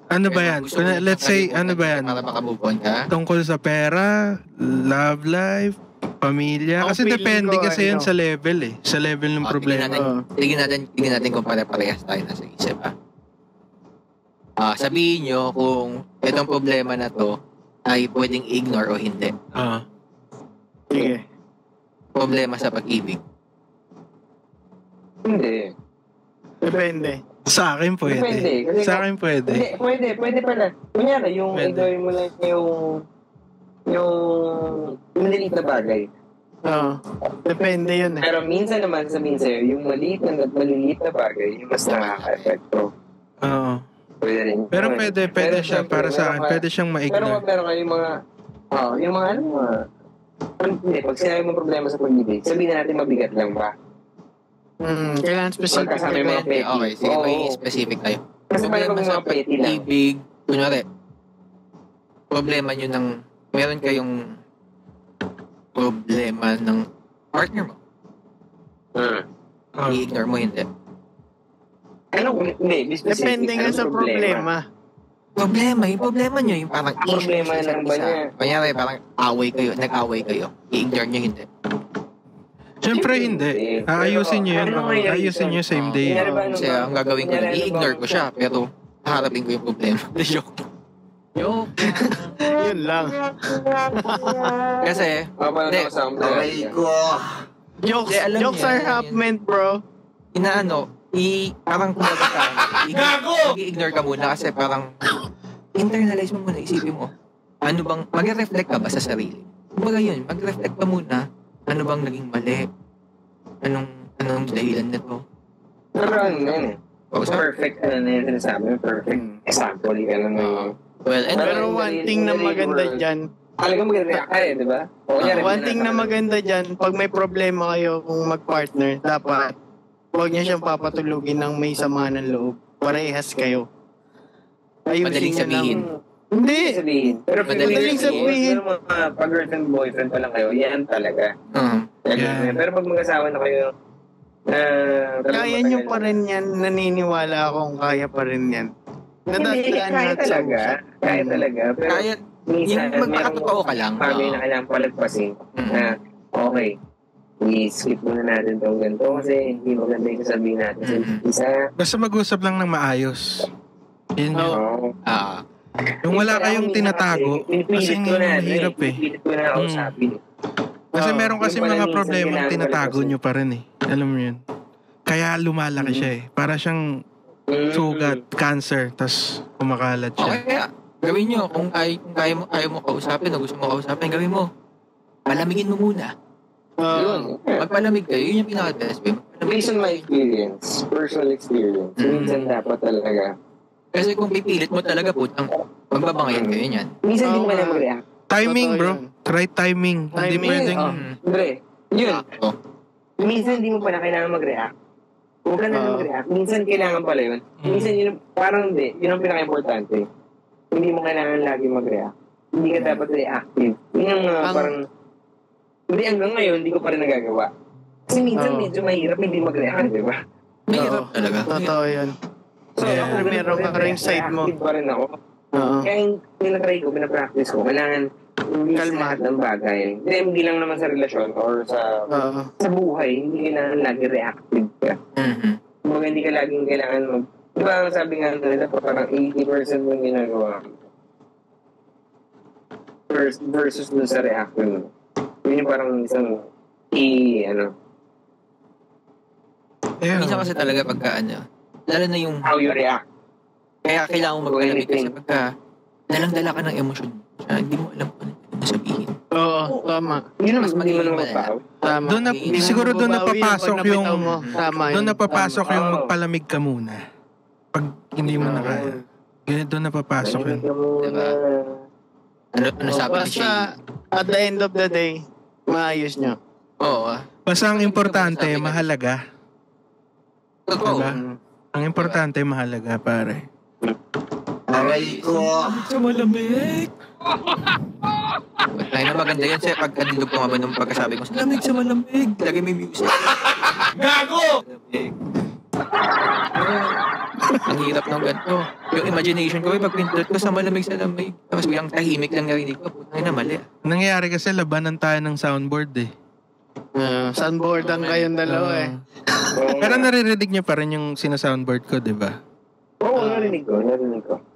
Ano ba yan? Let's say, ano ba yan? Para makamove on ka. Tungkol sa pera, love life, pamilya. Kasi feeling depende ko, kasi yun sa level eh. Sa level ng problema. Tingnan natin kung pare-parehas tayo nasa isip sabihin nyo kung itong problema na to ay pwedeng ignore o hindi. Sige. Problema sa pag-ibig. Hindi. Depende. Sa akin pwede. Depende. Kasi Sa akin pwede. Hindi, pwede pala. Kunyari, yung Pwede. ignore mo lang yung maliliit na bagay. Oo. Depende yun eh. Pero minsan naman sabihin sa'yo, yung maliliit na bagay, yung mas nakaka-epekto. Oo. Pwede rin. Pero pwede siya para sa akin. Pwede siyang Pero ma-ignore. meron kayo yung mga hindi, pag sinabi mo problema sa pag-ibig, sabihin natin mabigat lang ba? Kailangan specific. Magkasama yung mga petty. Okay, sige, Oo. may specific tayo. Kasi paano pag mga petty lang? Pag-ibig, kunyari, problema nyo ng, meron kayong problema ng partner mo. I-ignore mo, hindi. Hindi, Depende nga sa problema. Yung problema nyo, yung parang Problema lang ba niya? Kunyari, parang nag-away kayo. I-ignore nyo, hindi. Siyempre hindi. Ayusin nyo yun. Ayusin nyo same day. Kasi ang gagawin ko, i-ignore ko siya, pero haharapin ko yung problema. Joke. Yun lang. Kasi, Jokes are half meant, bro. parang kumbaga ka, i-ignore ka muna kasi parang internalize mo muna, isipin mo, ano bang, mag-reflect ka ba sa sarili? Kumbaga yun, mag-reflect ka muna, ano bang naging mali? Anong dahilan nito? Pero ano yan eh. Perfect yun sinasabi. Perfect example ka na Pero one thing na maganda dyan, talagang mag-react ka di ba? one thing na maganda dyan, pag may problema kayo kung mag-partner, dapat huwag niya siyang papatulugin ng may sama ng loob. Parehas kayo. Madaling sabihin. Hindi. Pero Madaling sabihin. Pero pag girlfriend, boyfriend pa lang kayo, yan talaga. Yeah. Pero pag mag-asawa na kayo, kaya nyo pa rin yan. Naniniwala akong kaya pa rin yan. Kaya talaga. Pero minsan, yung magpakatotoo ka lang. Bagay na kailangan palagpasin. Na, okay, i-skip muna natin itong ganito kasi hindi maganda yung sasabihin natin sa isa. Basta mag-usap lang ng maayos. Yun yun. Yung wala kayong tinatago, kasi yun yung mahirap eh. Pinipilit ko na kausapin. Kasi meron kasi mga problema tinatago nyo pa rin eh. Alam mo yun. Kaya lumalaki siya eh. Para siyang sugat, cancer, tas kumakalat siya. Okay, kaya gawin nyo. Kung ayaw mo kausapin o gusto mo kausapin, gawin mo. Palamigin mo muna. Yun. Magpalamig kayo, yun yung pinaka-best way. Based on my experience, personal experience, minsan dapat talaga. Kasi kung pipilit mo talaga po, magbabangayan kayo niyan. Minsan hindi mo na mag-react. Timing bro. Right timing. Hindi pwedeng... Yun. Minsan hindi mo pa na kailangan mag-react. Huwag ka na mag-react. Minsan kailangan pala yun. Minsan yun, parang hindi. Yun ang pinaka-importante. Hindi mo kailangan lagi mag-react. Hindi ka dapat reactive. Yun ang parang, hindi hanggang ngayon, hindi ko pa rin nagagawa. Kasi minsan medyo mahirap hindi mag-react, di ba? Mahirap talaga. Totoo yun. So, ako, meron ka rin side mo. Reactive pa rin ako. Kaya yung pinatry ko, pinapractice ko, kailangan hindi sa lahat ng bagay. Hindi lang naman sa relasyon or sa buhay, hindi kailangan lagi reactive ka. Kumbaga hindi ka laging kailangan di ba sabi nga nila parang 80% ng ginagawa versus dun sa reaction. Yun yung parang isang Minsan kasi talaga pagka lalo na yung how you react. Kaya kailangan mo magpalamig kasi pagka dalang-dala ka ng emosyon. Hindi mo alam kung ano sabihin. Oo, tama. Yun mas magiging malala. Tama. Siguro doon napapasok yung doon napapasok yung magpalamig ka muna. Pag hindi mo na kaya. Ganyan doon napapasok yun. Diba? Ano sabi ni Shay? Basta at the end of the day, maayos nyo. Oo. Basta ang importante, mahalaga. Totoo. Diba? Ang importante, mahalaga, pare. Aray ko. Sa malamig. Ay na maganda yan. Kasi pagkadilog ko nga ba nung pagkasabi ko, sa lamig, sa malamig. Lagi may music. Gago! Ang hirap ng ganito. Yung imagination ko, pag pindot ko sa malamig, tapos biglang tahimik lang narinig ko. Putay na mali. Nangyayari kasi labanan tayo ng soundboard eh. Soundboard ang kayong dalawa eh. Pero naririnig niyo pa rin yung sinasoundboard ko, di ba? Oo, narinig ko.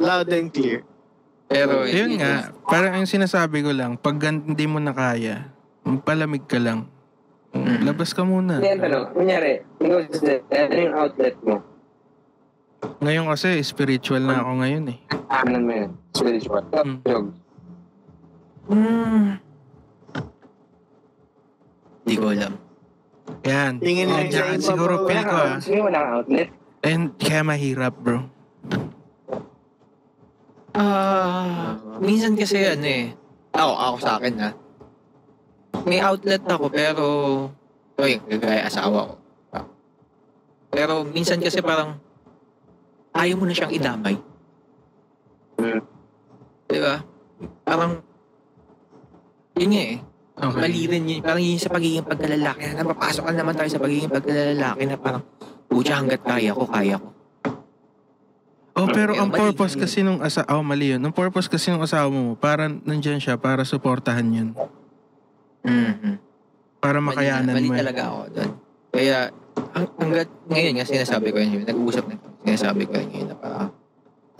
Loud and clear. Pero yun nga, parang yung sinasabi ko lang, pag hindi mo na kaya, palamig ka lang. Labas ka muna. Hindi, kunyari, ano yung outlet mo? Ngayon kasi, spiritual na ako ngayon eh. Ano mo yun? Spiritual. Hindi ko alam. Yan. Tingin lang sa iba, Siguro bro. feel ko Sige, walang outlet. And kaya mahirap, bro. Minsan kasi ako sa akin may outlet ako pero gaya asawa ko. Pero minsan kasi parang ayaw mo na siyang idamay. Diba? Parang yun nga Okay. mali rin yun. Parang yun sa pagiging pagkalalaki na napapasok ka naman tayo sa pagiging pagkalalaki na parang pucha hanggat kaya ko. Oh, pero ang Mali purpose yun. kasi nung mali yun. Ang purpose kasi nung asawa mo, para nandyan siya, para suportahan yun. Para makayanan mali mo. talaga ako doon. Kaya hanggat ngayon nga sinasabi ko yun, nag-uusap na sinasabi ko yun na parang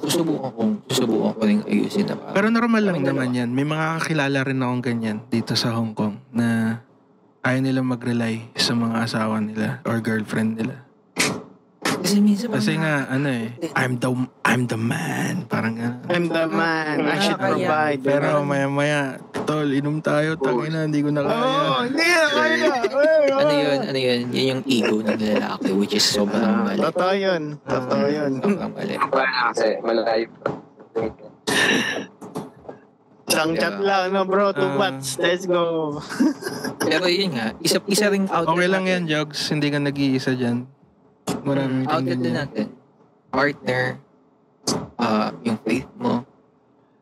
susubukan ko rin ayusin na parang. Pero normal lang naman yan. May mga kakilala rin akong ganyan dito sa Hong Kong na ayaw nilang mag-rely sa mga asawa nila or girlfriend nila. Kasi nga, I'm the man. Parang gano'n. I'm the man. I should provide. Pero maya-maya, tol, inom tayo. Tangina, hindi ko na kaya. Hindi na kaya. Ano yun? Yan yung ego ng lalaki which is sobrang mali. Totoo yun. Sobrang mali. Kasi malayo. Isang chat lang, no bro? 2 bats. Let's go. Pero yun nga, isa ring outlet. Okay lang yan, Jogs. Hindi ka nag-iisa dyan. Maraming outlet din natin. Partner, yung faith mo.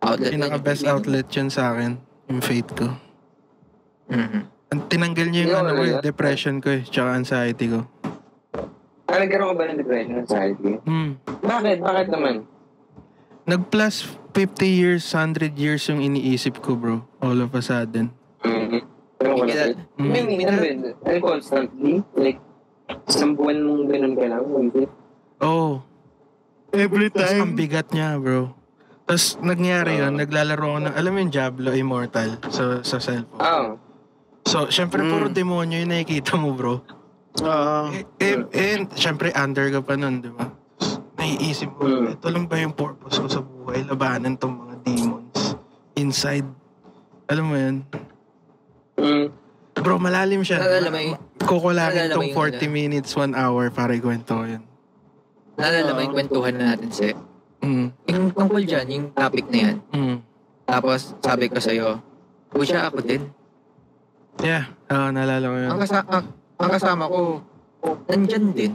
Outlet Pinaka-best outlet yun sa akin. Yung faith ko. Tinanggal niya yung depression ko tsaka anxiety ko. Nagkaroon ka ba ng depression, anxiety? Bakit naman? Nag-plus 50 years, 100 years yung iniisip ko, bro. All of a sudden. Constantly? Like, isang buwan mong ganun ka lang? Oh. Every Tapos time. ang bigat niya, bro. Tapos nangyari yun, naglalaro ako ng, alam mo yung Diablo Immortal sa cellphone. So, syempre, puro demonyo yung nakikita mo, bro. Syempre, under ka pa nun, di ba? Naiisip mo, ito lang ba yung purpose ko sa buhay? Labanan tong mga demons inside. Alam mo yun? Bro, malalim siya. Kukulangin tong 40 minutes, 1 hour para ikwento ko yun. Naalala mo yung kwentuhan na natin yung tungkol dyan, yung topic na yan. Tapos, sabi ko sa'yo, siya ako din. Yeah, naalala ko yun. Ang kasama ko, nandyan din.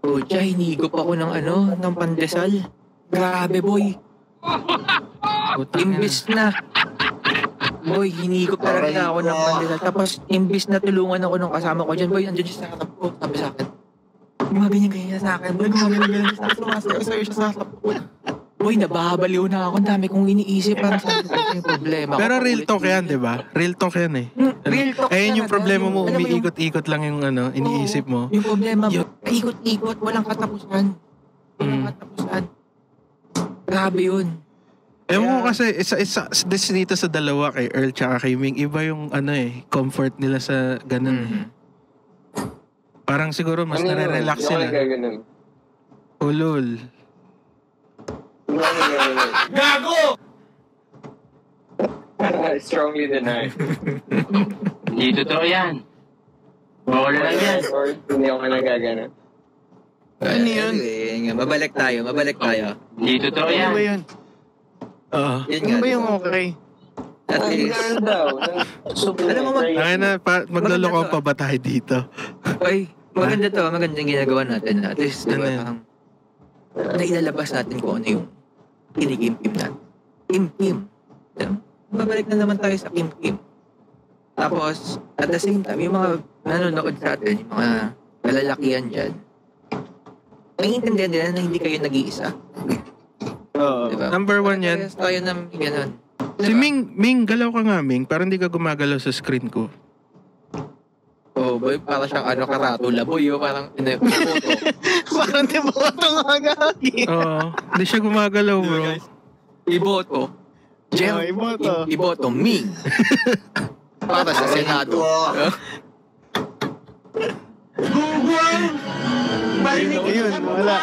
Pucha, hinigop ako ng pandesal. Grabe, boy. Imbis na. Boy, hinigop talaga ako ng pandesal. Tapos, imbis na tulungan ako ng kasama ko dyan, boy, nandiyan siya sa harap ko. Sabi sa akin, gumaganyan-ganyan sa akin. Boy, gumaganyan-ganyan sa akin. Sumasayo siya sa harap ko. Boy, nababaliw na ako. Ang dami kong iniisip. Parang sabi ko yung problema. Pero real talk yan, di ba? Real talk yan eh. Real talk Ayun yan, yung problema mo, umiikot-ikot lang yung iniisip mo. Yung problema mo, ikot-ikot, walang katapusan. Walang katapusan. Grabe yun. Ewan ko kasi, isa dito sa dalawa kay Earl tsaka kay Ming, iba yung comfort nila sa ganun. Parang siguro mas nare-relax sila. Ulul. Gago! Strongly deny. Hindi totoo yan. Bawal lang yan. Or hindi ako nagagana. Ano yun? Mabalik tayo. Hindi totoo yan. Ano ba yun? Oo. Ano ba yung okay? At least. Alam mo, Magloloko pa ba tayo dito? Oy, maganda to. Maganda yung ginagawa natin. At least, diba, parang nailalabas natin kung ano yung kinikimkim natin. Kim-kim. Babalik na naman tayo sa kim-kim. Tapos, at the same time, yung mga nanonood sa atin, yung mga kalalakihan dyan, naiintindihan nila na hindi kayo nag-iisa. Oo. Diba? Number 1 yan. Kaya tayo ng gano'n. Si Ming, galaw ka nga, Ming. Parang hindi ka gumagalaw sa screen ko. Oh, boy, parang siyang karatula. Boy, parang photo. Parang di ba ito nga gagi? Oo. Hindi siya gumagalaw, bro. Iboto. Iboto. Ming. Para sa Senado. Ayun, wala.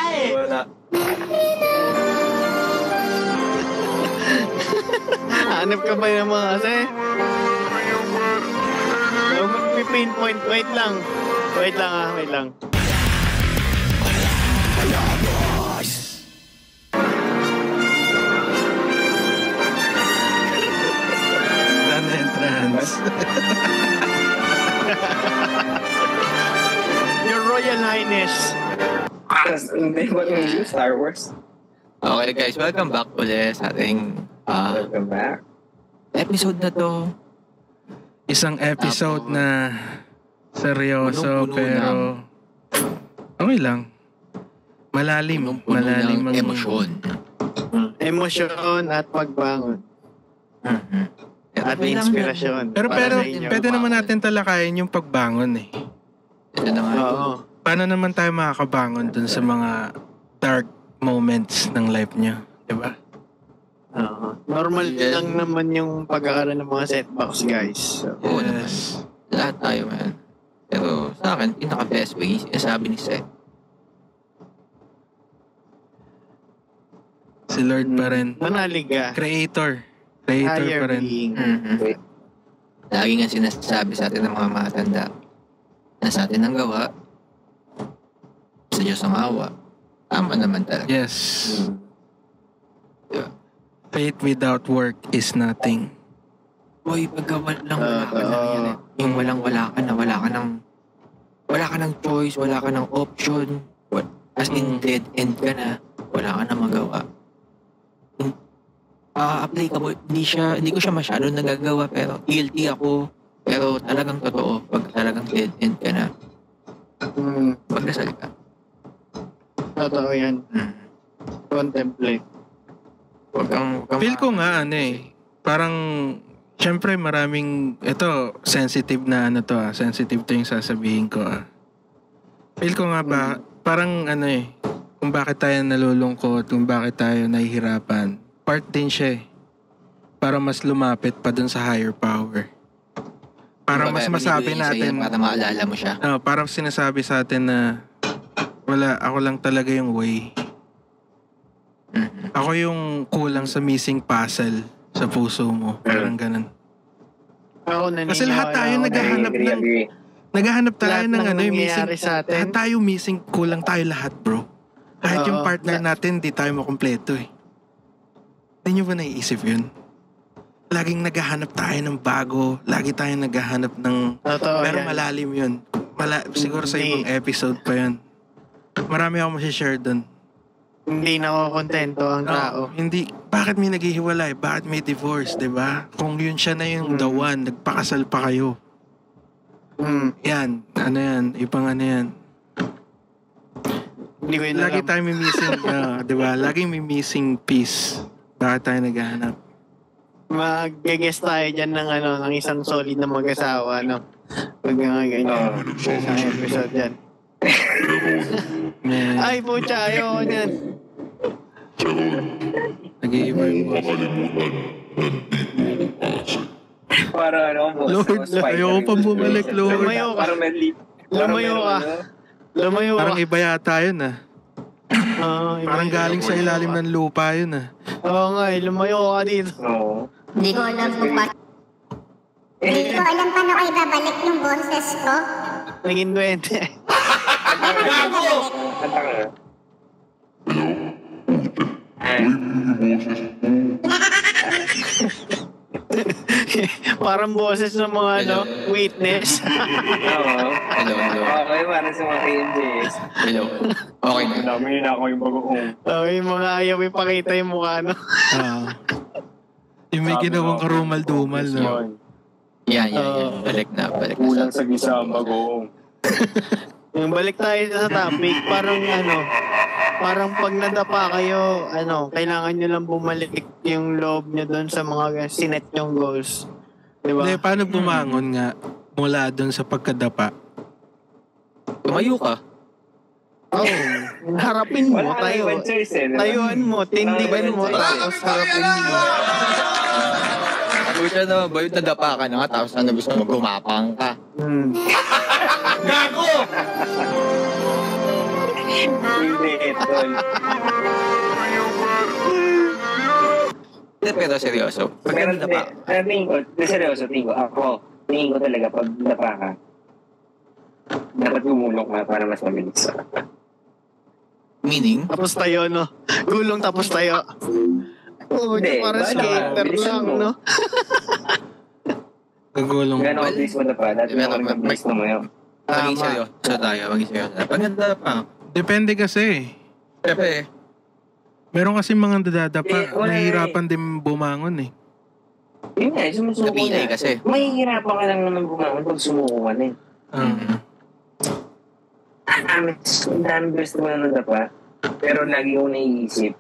Hanap ka ba yung mga kasi? Pinpoint. Wait lang. Wait lang. Dan entrance. Your Royal Highness. Hindi ba yung Star Wars? Okay guys, welcome back ulit sa ating Welcome back. episode na to. Isang episode na seryoso, Punong-puno pero okay lang. Malalim ng ang emosyon. Emosyon at pagbangon. At inspirasyon. Pero para sa inyo. pwede naman natin talakayin yung pagbangon eh. Ito na nga. Oo. Paano naman tayo makakabangon dun sa mga dark moments ng life nyo? Diba? Oo. Normal lang naman yung pagkakaroon ng mga setbacks, guys. So, Oo naman. Lahat tayo, man. Pero sa akin, pinaka-best way, sinasabi ni Seth. Si Lord pa rin. manaliga. Creator pa Higher rin. being. Lagi nga sinasabi sa atin ng mga matanda na sa atin ang gawa, sa Diyos ang awa. Tama naman talaga. Yes. Diba? Faith without work is nothing. Boy, pagka wala ka na yan eh. Yung wala ka na, wala ka ng choice, wala ka ng option. As in, dead end ka na, wala ka na magawa. Applicable, hindi ko siya masyado nagagawa, pero guilty ako. Pero talagang totoo, pag talagang dead end ka na, magdasal ka. Totoo yan. Contemplate. Feel ko nga parang syempre maraming sensitive na sensitive to yung sasabihin ko Feel ko nga ba parang kung bakit tayo nalulungkot, kung bakit tayo nahihirapan, part din siya para mas lumapit pa dun sa higher power. Para mas masabi natin, para maalala mo siya. parang sinasabi sa atin na ako lang talaga yung way. Ako yung kulang sa missing puzzle sa puso mo. Parang ganun. Ako naniniwala. Kasi lahat tayo naghahanap tayo ng yung missing. Sa atin. Lahat tayo missing, kulang tayo lahat, bro. Kahit yung partner natin, di tayo makumpleto eh. Hindi nyo ba naiisip yun? Laging naghahanap tayo ng bago. Lagi tayo naghahanap ng... Totoo pero yan. malalim yun. siguro sa ibang episode pa yan. Marami akong masishare dun. Hindi nakokontento ang tao. Hindi. Bakit may naghihiwalay? Bakit may divorce, diba? Kung yun siya na yung the one, nagpakasal pa kayo. Yan. Ano yan? Ibang ano yan. Hindi ko yun Lagi alam. tayo may missing, diba? Laging may missing piece. Bakit tayo naghahanap? Mag-guess tayo dyan ng isang solid na mag-asawa, no? Pag nga ganyan. Sa episode dyan. Yeah. Ay, pucha, ayoko dyan. Nag-iiba yung boss. Para Lord, ayoko pa bumalik, Lord. Lumayo ka. Parang may lead. Lumayo ka. Lumayo ka. Parang iba yata yun Parang galing sa ilalim ng lupa yun Oo nga, lumayo ka dito. Oo. Hindi ko alam kung bakit. Hindi ko alam paano ko ibabalik yung boses ko. Naging 20. Kanta ka na. Parang boses ng mga witness. Oo. Hello. Okay, parang sa mga KMJs. Hello. Okay na. Dami na ako yung bagoong. Okay, mga ayaw ipakita yung mukha, no? Yung may ginawang karumal-dumal, no? Yan. Balik na. Kulang sa gisa ang bagoong. Yung balik tayo sa topic, parang pag nadapa kayo, kailangan nyo lang bumalik yung loob nyo doon sa mga sinet nyong goals. Diba? Hindi, paano bumangon nga mula doon sa pagkadapa? Tumayo ka. Harapin mo, Wala ka tayo. ibang choice diba? Tayuan mo, tindigan mo, tapos harapin mo. Pucha naman ba yung nadapa ka na nga tapos gusto mo gumapang ka? Hindi, tol. Pero seryoso, pag Pero nadapa ka, tingin ko, seryoso, tingin ko talaga pag dapa ka, dapat gumulong ka para mas mabilis. meaning, Tapos tayo, no? Gulong tapos tayo. Oo, Hindi, parang wala. skater Bilisan lang, mo. no? Gagulong. Gano'n ang bilis mo dapa, dati Pero mo rin mabilis na mo yun. maging seryoso tayo, Pag nadapa, Depende kasi. Pepe, Meron kasi mga dadadapa, Wala nahihirapan din bumangon Yun nga, sumusuko napilay na. kasi. Mahihirapan ka lang naman bumangon pag sumuko ka na eh. Ang dami gusto mo na nadapa, pero lagi ko naiisip,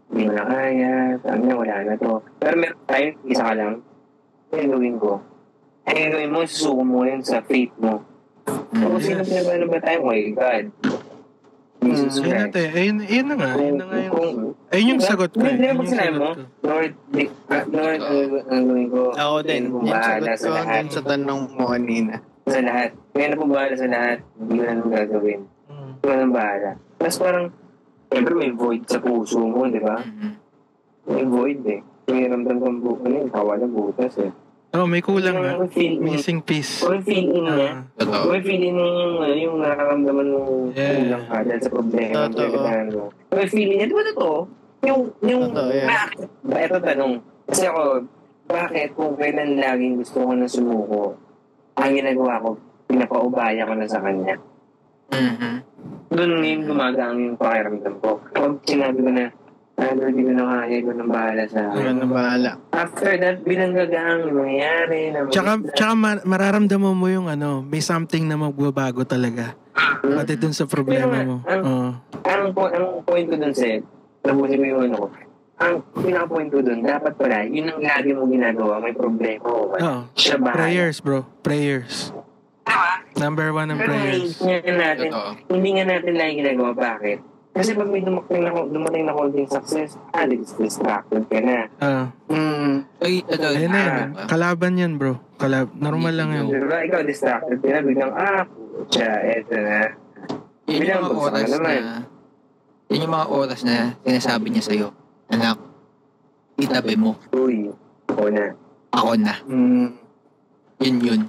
hindi mo na kaya, sabi na wala na to. Pero meron tayo, isa ka lang, gagawin ko. Ay gagawin mo, susuko mo yun sa faith mo. Kung sino pinagano ba tayo, my God. Jesus Ayun Christ. natin. Ayun na nga yung... Ayun yung sagot ko. Hindi Ayun mo yung sinabi mo, sagot ko. Lord, ang gawin ko. Ako din. Kung Yung bahala sagot sa ko lahat. dun sa tanong mo kanina. Sa lahat. Kaya na po bahala sa lahat. Hindi mo na nang gagawin. Hindi mo nang bahala. Tapos parang, siyempre may void sa puso mo, di ba? May void eh. May ramdam kang buko na yun. Tawa na butas eh. May kulang nga. Yung feeling, Missing piece. kung feeling niya, Totoo. may feeling yung nakaramdaman mo kulang ka dahil sa problema. Totoo. May feeling niya, di ba totoo? Yung Totoo, yeah. bakit? Ito tanong. Kasi ako, bakit kung kailan laging gusto ko na sumuko, ang ginagawa ko, pinapaubaya ko na sa kanya. Doon ngayon gumagaan yung pakiramdam ko. Kapag sinabi ko na, hindi ko na kaya, ko nang bahala sa Ako na bahala. After that, binanggagaan yung mangyayari. Tsaka mararamdaman mo yung may something na magbabago talaga. Pati dun sa problema mo. Ang point ko dun, Seth, nabusin mo yung ano ko, ang pinaka-point ko dun, dapat pala, yun ang lagi mo ginagawa, may problema o siya bahala. Prayers, bro. Prayers. Number 1 ang Pero prayers. natin, hindi nga natin lagi ginagawa. Bakit? Kasi pag may dumating na konting success, distracted ka na. Ay, Ayun na yan. Kalaban yan, bro. Normal lang yan. Diba? Ikaw distracted ka na, biglang, eto na. Yun yung mga oras na, yun yung mga oras na sinasabi niya sa'yo, anak, itabi mo. Uy, ako na. Yun.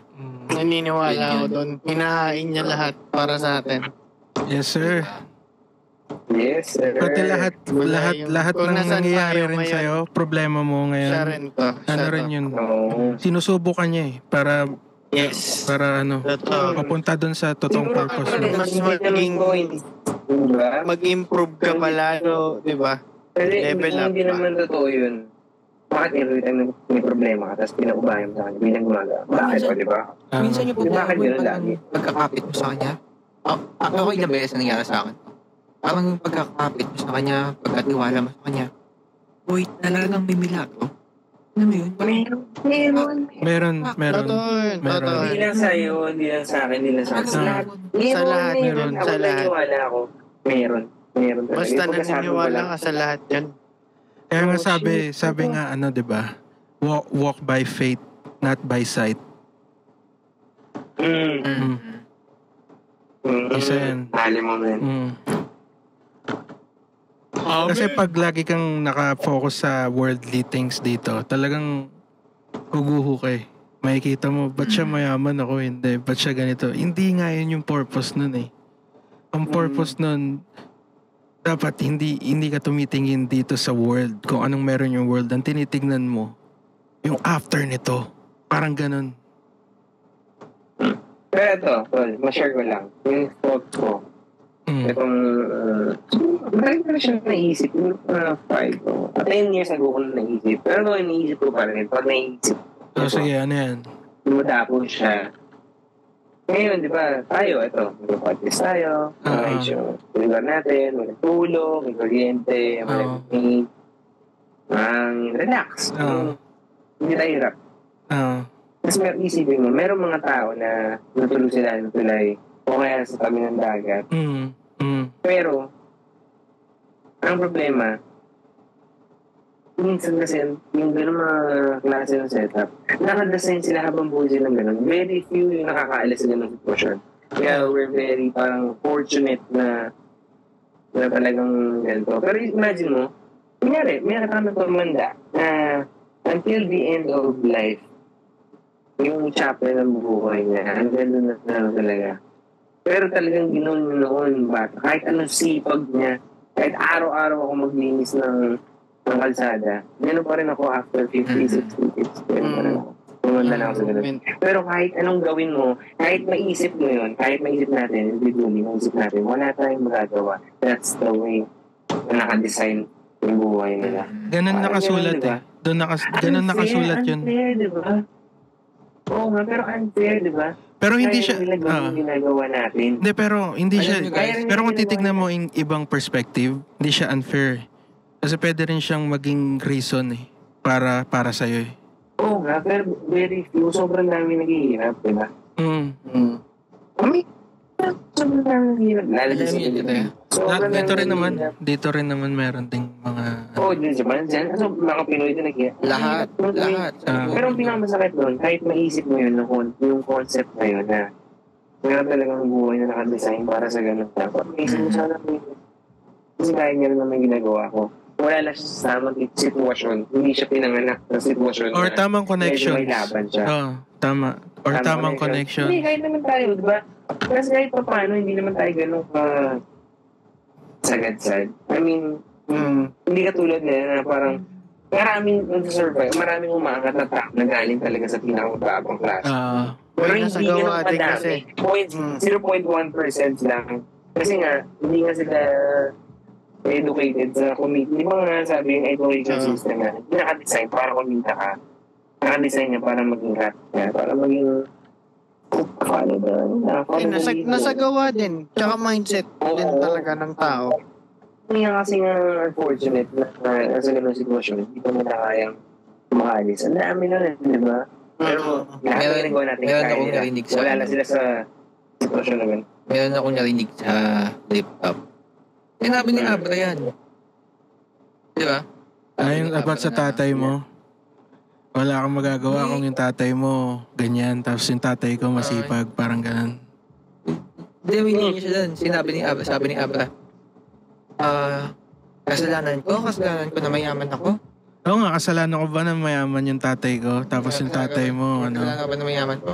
Naniniwala ako doon. Hinahain niya lahat para sa atin. Yes, sir. Yes, sir. Pati lahat Kung ng nasaan nangyayari tayo rin ngayon, sa'yo, problema mo Siya ngayon. rin to. Ano rin yun? Oo. Sinusubukan niya para Yes. Para Totoo. papunta dun sa totoong purpose mo. Mas mag-improve ka pala, di ba? Kasi Level up hindi pa. naman totoo yun. Bakit every time may problema ka, tapos pinakubayan mo sa kanya, bilang gumagawa. Bakit o, di ba? Minsan yung Bakit problema mo yun yung lagi? pagkakapit mo sa kanya. Ako ilang beses na nangyari sa akin. Parang yung pagkakapit mo sa kanya, pagkatiwala mo sa kanya, boy, talagang may milagro. Ano mo yun? Meron. Meron. Totoo yun. Meron. Hindi lang sa'yo, hindi lang sa akin, hindi lang sa akin. Sa lahat. Sa lahat, meron. Ako Sa lahat. naniniwala ako. Meron. Meron talaga. Basta Yung pagkasabi ko naniniwala lang, ka sa lahat yan. Kaya nga Oh, sabi nga 'di ba? Walk by faith, not by sight. Isa yan. Alim mo, man. Kasi pag lagi kang nakafocus sa worldly things dito, talagang guguho ka eh. Makikita mo, ba't siya mayaman ako? Hindi. Ba't siya ganito? Hindi nga yun yung purpose nun eh. Ang purpose nun, dapat hindi ka tumitingin dito sa world kung anong meron yung world. Ang tinitignan mo, yung after nito. Parang ganun. Pero ito, tol, ma-share ko lang. Yung thoughts ko. Itong, marami na siya naisip. Yung 5 o 10 years ago ko na naisip. Pero no, iniisip ko pa rin. Pag naisip, Sige, ano yan? lumadapo siya. Ngayon, di ba, tayo, ito, mag-podcast tayo, mga yung lugar natin, may tulog, may kuryente, may relax. Hindi tayo hirap. Tapos isipin mo, merong mga tao na natulog sila, natulay, o kaya sa tabi ng dagat. Pero, ang problema, minsan kasi yung gano'ng mga klase ng setup, nakadesign sila habang buhay silang gano'n. Very few yung nakakaalis sila ng sitwasyon. Kaya we're very parang fortunate na talagang ganito. Pero imagine mo, may nakatama tumanda na until the end of life, yung chapter ng buhay niya, ang ganda na talaga. Pero talagang ginoon noon, bata. Kahit anong sipag niya, kahit araw-araw ako maglinis ng kalsada, gano'n pa rin ako after 50, 60 years. Gano'n pa rin ako. Tumanda na ako sa gano'n. Pero kahit anong gawin mo, kahit maisip mo yun, kahit maisip natin, individually, maisip natin, wala tayong magagawa. That's the way na nakadesign yung buhay nila. Ganun nakasulat diba? Ganun nakasulat yun. Unfair, di ba? Oo nga, pero unfair, di ba? Pero hindi siya... Kaya ginagawa natin. Hindi, pero hindi siya... guys, Pero kung titignan mo yung ibang perspective, hindi siya unfair. Kasi pwede rin siyang maging reason eh. Para sa'yo eh. Oo nga, pero very few. Sobrang dami naghihirap, di ba? Kami, sobrang dami naghihirap. Lalabas Dito rin naman meron ding mga... Oo, din siya. Dyan, so, mga Pinoy din naghihirap. Lahat. Pero ang pinakamasakit doon, kahit maisip mo yun, yung concept na yun, na meron talagang buhay na nakadesign para sa ganun. Dapat maisip mo sana kasi kaya niya rin naman ginagawa ko. Wala lang siya sa tamang sitwasyon. Hindi siya pinanganak na sitwasyon. Or tamang connection. May laban siya. Tama. Or tamang connection. Hindi, kahit naman tayo, di ba? Kasi kahit pa paano, hindi naman tayo ganun ka sagad-sad. I mean, hindi katulad na parang maraming nag-survive, maraming umaangat na tao na galing talaga sa pinakamababang klase. Pero hindi ganun kadami. 0.1% lang. Kasi nga, hindi nga sila educated sa community. Di ba nga sabi yung education system na hindi naka-design para kumita ka. Naka-design niya para maging rat. Para maging paano ba? Nasagawa din. Tsaka mindset din talaga ng tao. Hindi nga kasi nga unfortunate na sa ganun sitwasyon. Hindi pa nila kayang makaalis. Ang dami na rin, di ba? Pero lahat na ginagawa natin kaya nila. Wala lang sila sa sitwasyon na ganun. Meron akong narinig sa laptop. Sinabi ni Abra yan. Di ba? Yung about sa tatay mo. Wala kang magagawa kung yung tatay mo ganyan. Tapos yung tatay ko masipag. Parang ganun. Hindi, hindi niya siya dun. Sabi ni Abra, kasalanan ko na mayaman ako. Oo nga, kasalanan ko ba na mayaman yung tatay ko? Tapos yung tatay mo, Kasalanan ko ba na mayaman ko?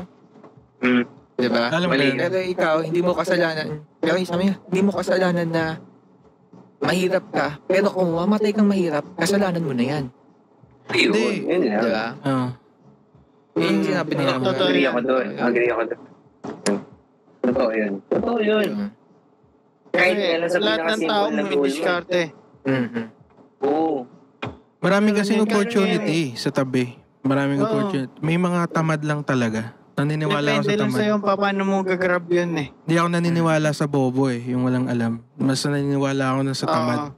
Diba? Alam mo yun. Pero ikaw, hindi mo kasalanan. Pero sabi niya, hindi mo kasalanan na mahirap ka. Pero kung mamatay kang mahirap, kasalanan mo na yan. Hindi. Diba? Yung sinabi niya. Agree ako doon. Totoo yun. Kahit na sa lahat ng tao pinaka-simple na may goal mo. diskarte. Oo. Maraming kasing opportunity sa tabi. Maraming opportunity. May mga tamad lang talaga. Naniniwala ako Depende sa lang tamad. sa'yo paano mo gagrab yun eh. Hindi ako naniniwala sa bobo yung walang alam. Mas naniniwala ako na sa tamad.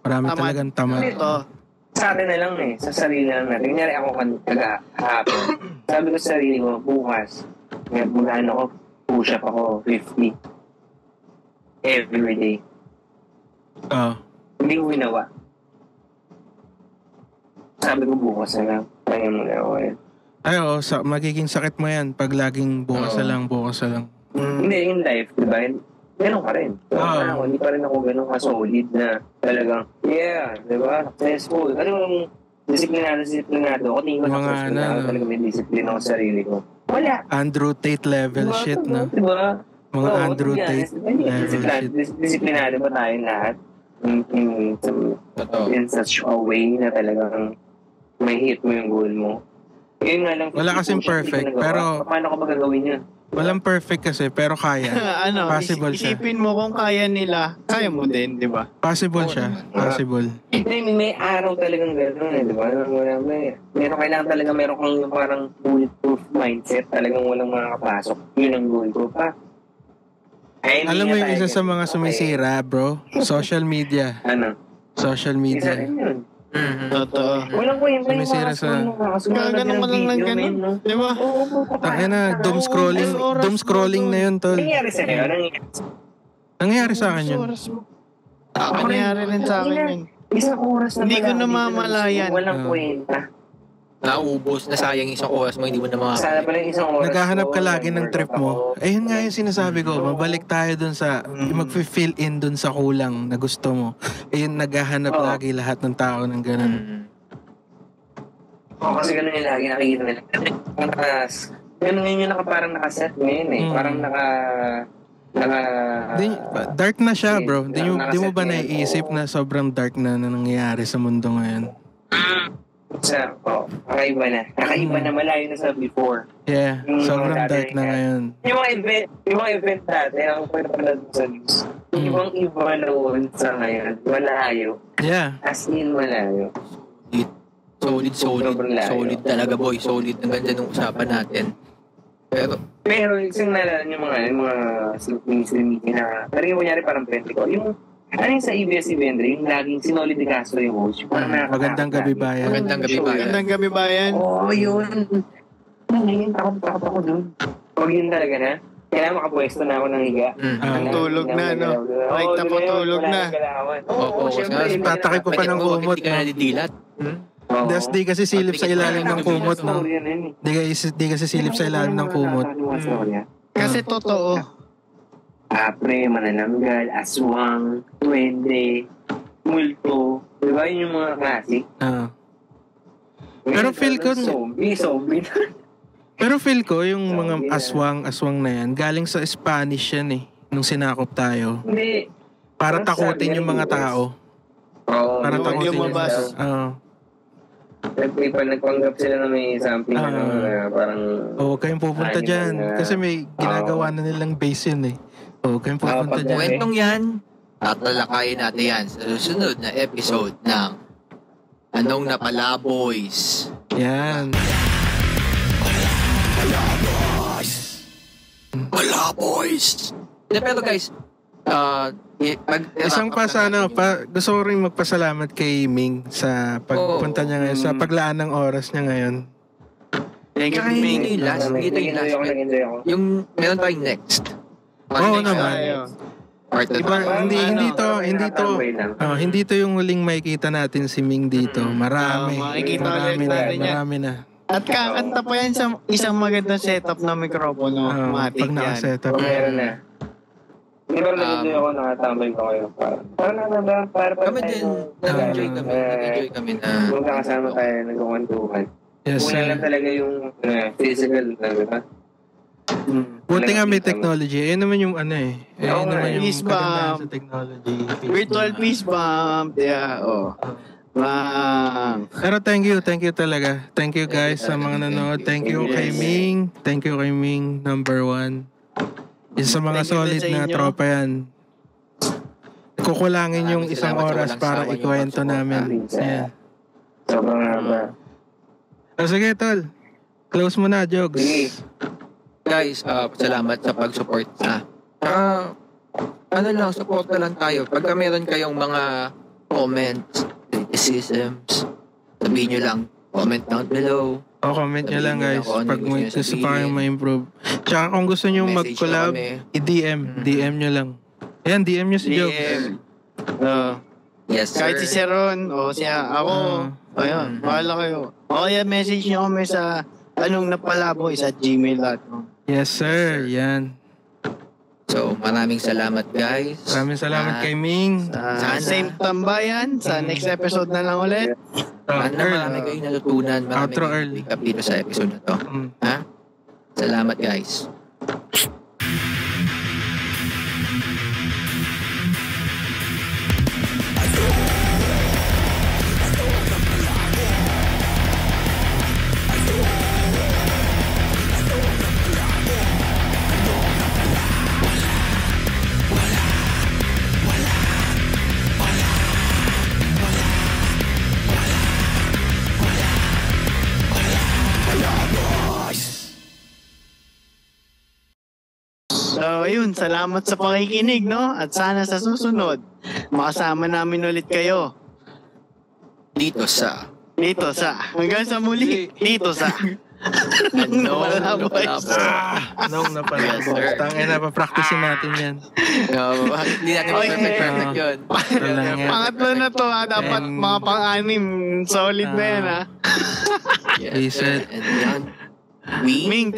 Marami Tamad. talagang tamad. Ito. Sa atin na lang sa sarili lang natin. Kunyari ako kagahapon. Sabi ko sa sarili ko, bukas, mag-ano ko, push up ako, 50. Every day. Hindi ko ginawa. Sabi ko bukas na lang. Kaya mo na ako yun. Ay, magiging sakit mo yan pag laging bukas na lang. Hindi, in life, di ba? Ganun ka rin. So, hindi pa rin ako ganun ka-solid na talagang, di ba? Successful. Ano yung disiplinado? Ako tingin ko successful na talaga may disiplina ako sa sarili ko. Wala. Andrew Tate level shit, no? Di ba? Mga Andrew Tate level shit. Disiplinado ba tayong lahat? In such a way na talagang may hit mo yung goal mo. Yun nga lang. Wala kasing perfect, pero paano ko ba gagawin yun? walang perfect kasi, pero kaya. Possible siya. Isipin mo kung kaya nila, kaya mo din, di ba? Possible siya. Possible. May araw talagang gano'n, di ba? Meron kailangan talaga, meron kang parang bulletproof mindset, talagang walang makakapasok. Yun ang goal ko pa. Alam mo yung isa sa mga sumisira, bro? Social media. Ano? Social media. Isa rin yun. Totoo. Walang kwenta yung Sumisira sa... Ganun ka lang ng ganun. Di ba? Taka na, doom scrolling na yun, tol. Nangyari sa'yo? Nangyayari sa akin yun. Nangyari rin sa akin yun. Isang oras na Hindi ko namamalayan. Walang kwenta. Naubos, nasayang isang oras mo, hindi mo na Sana pala isang oras. Naghahanap ka lagi ng trip mo. Eh, yun nga yung sinasabi ko. Mabalik tayo dun sa... Mag-fill in dun sa kulang na gusto mo. Eh, yun, naghahanap lagi lahat ng tao ng ganun. Kasi ganun yung lagi nakikita nila. Ganun yun yung parang nakaset ngayon eh. Parang dark na siya, bro. Di mo ba naiisip na sobrang dark na nangyayari sa mundo ngayon? Kakaiba na. Kakaiba na, malayo na sa before. Yeah, sobrang dark na ngayon. Yung mga event dati, ang pala sa news, ibang iba noon sa ngayon, malayo. Yeah. As in, malayo. Solid talaga, boy. Solid. Ang ganda ng usapan natin. Pero isang nalala yung mga mainstream media na, pero yung kunyari parang 20 ko, yung ano yung sa ABS-CBN, yung laging sinolid ni Castro yung host. Magandang gabi bayan. Magandang gabi bayan. Oo, yun. Ngayon, takot ako dun. Huwag yun talaga na. Kailangan makapwesto na ako ng higa. Ang tulog na, no? Like na po tulog na. Oo, syempre. Tatakip ko pa ng kumot. Hindi ka nadidilat. Das di kasi silip sa ilalim ng kumot, no? Di kasi silip sa ilalim ng kumot. Kasi totoo. Apre, manananggal, aswang, duwende, multo. Diba yun yung mga classic? Pero feel ko... Zombie. Pero feel ko yung mga aswang na yan, galing sa Spanish yan eh, nung sinakop tayo. Hindi. Para takutin yung mga tao. Oo. Para takutin yung mga tao. Oo. Nagpanggap sila na may something parang... Oo, kayong pupunta dyan. Kasi may ginagawa na nilang base yun eh. Oo, kayong pupunta dyan. Kwentong yan, tatalakayin natin yan sa susunod na episode ng Anong Napala Boys. Yan. Pala Boys! Pero guys, isang gusto ko rin magpasalamat kay Ming sa pagpunta niya ngayon, sa paglaan ng oras niya ngayon. Thank you, Ming. Yung meron tayong next. Oo naman. Hindi to yung huling makikita natin si Ming dito. Marami na. At kakanta pa yan sa isang magandang setup na mikropono. Pag naka-setup. Meron na. Hindi ba nag-enjoy ako, nakatambay ko kayo. Para kami din, nag-enjoy kami na magkakasama tayo, nagkakwentuhan. Yes, Una lang talaga yung physical, diba? Buti nga may technology. Ayun naman yung ano eh. Ayun naman yung peace kagandahan bump. sa technology. Virtual peace bump. Yeah, Wow. Pero thank you talaga. Thank you guys sa mga nanonood. Thank you kay Ming. Thank you kay Ming, number 1. Isa sa mga Thank you solid din sa na inyo. tropa yan. Kukulangin yung Maraming isang salamat sa oras walang para sawa niyong ikwento namin. pagsuporta. Yeah. Sobrang haba. Sige, tol. Close mo na, Jogs. Sige. Guys, salamat sa pag-support na. Ano lang, support na lang tayo. Pagka meron kayong mga comments, criticisms, sabihin nyo lang, comment down below. Comment nyo lang, guys. Sabihin nyo Pag kung ano may yung gusto nyo gusto pa kayong sabihin. ma-improve. Tsaka kung gusto nyo Message mag-collab, nyo kami. i-DM. DM nyo lang. Ayan, DM nyo si Jogs. DM. Yes, sir. Kahit si Seron o siya, ako. Ayun, bahala kayo. O kaya message nyo kami sa anongnapalaboys@gmail.com. Yes, sir. Yan. So, maraming salamat, guys. Maraming salamat kay Ming. Sa same tambayan, sa next episode na lang ulit. Sana marami kayong natutunan. Marami Outro, kayong Earl. pick up dito sa episode na to. Mm. Ha? Salamat, guys. So, ayun, salamat sa pakikinig, no? At sana sa susunod, makasama namin ulit kayo. Dito sa Hanggang sa muli, dito sa Anongnapalaboys. Anong na pala. Yes, sir. Tangin na, pa-practicein natin yan. Hindi natin Okay. perfect yun. Ito lang yan. Pangatlo na to, ha? Dapat And- mga pang-anim. Solid na yan, ha? Yes, Reset. sir. And yan. We Ming,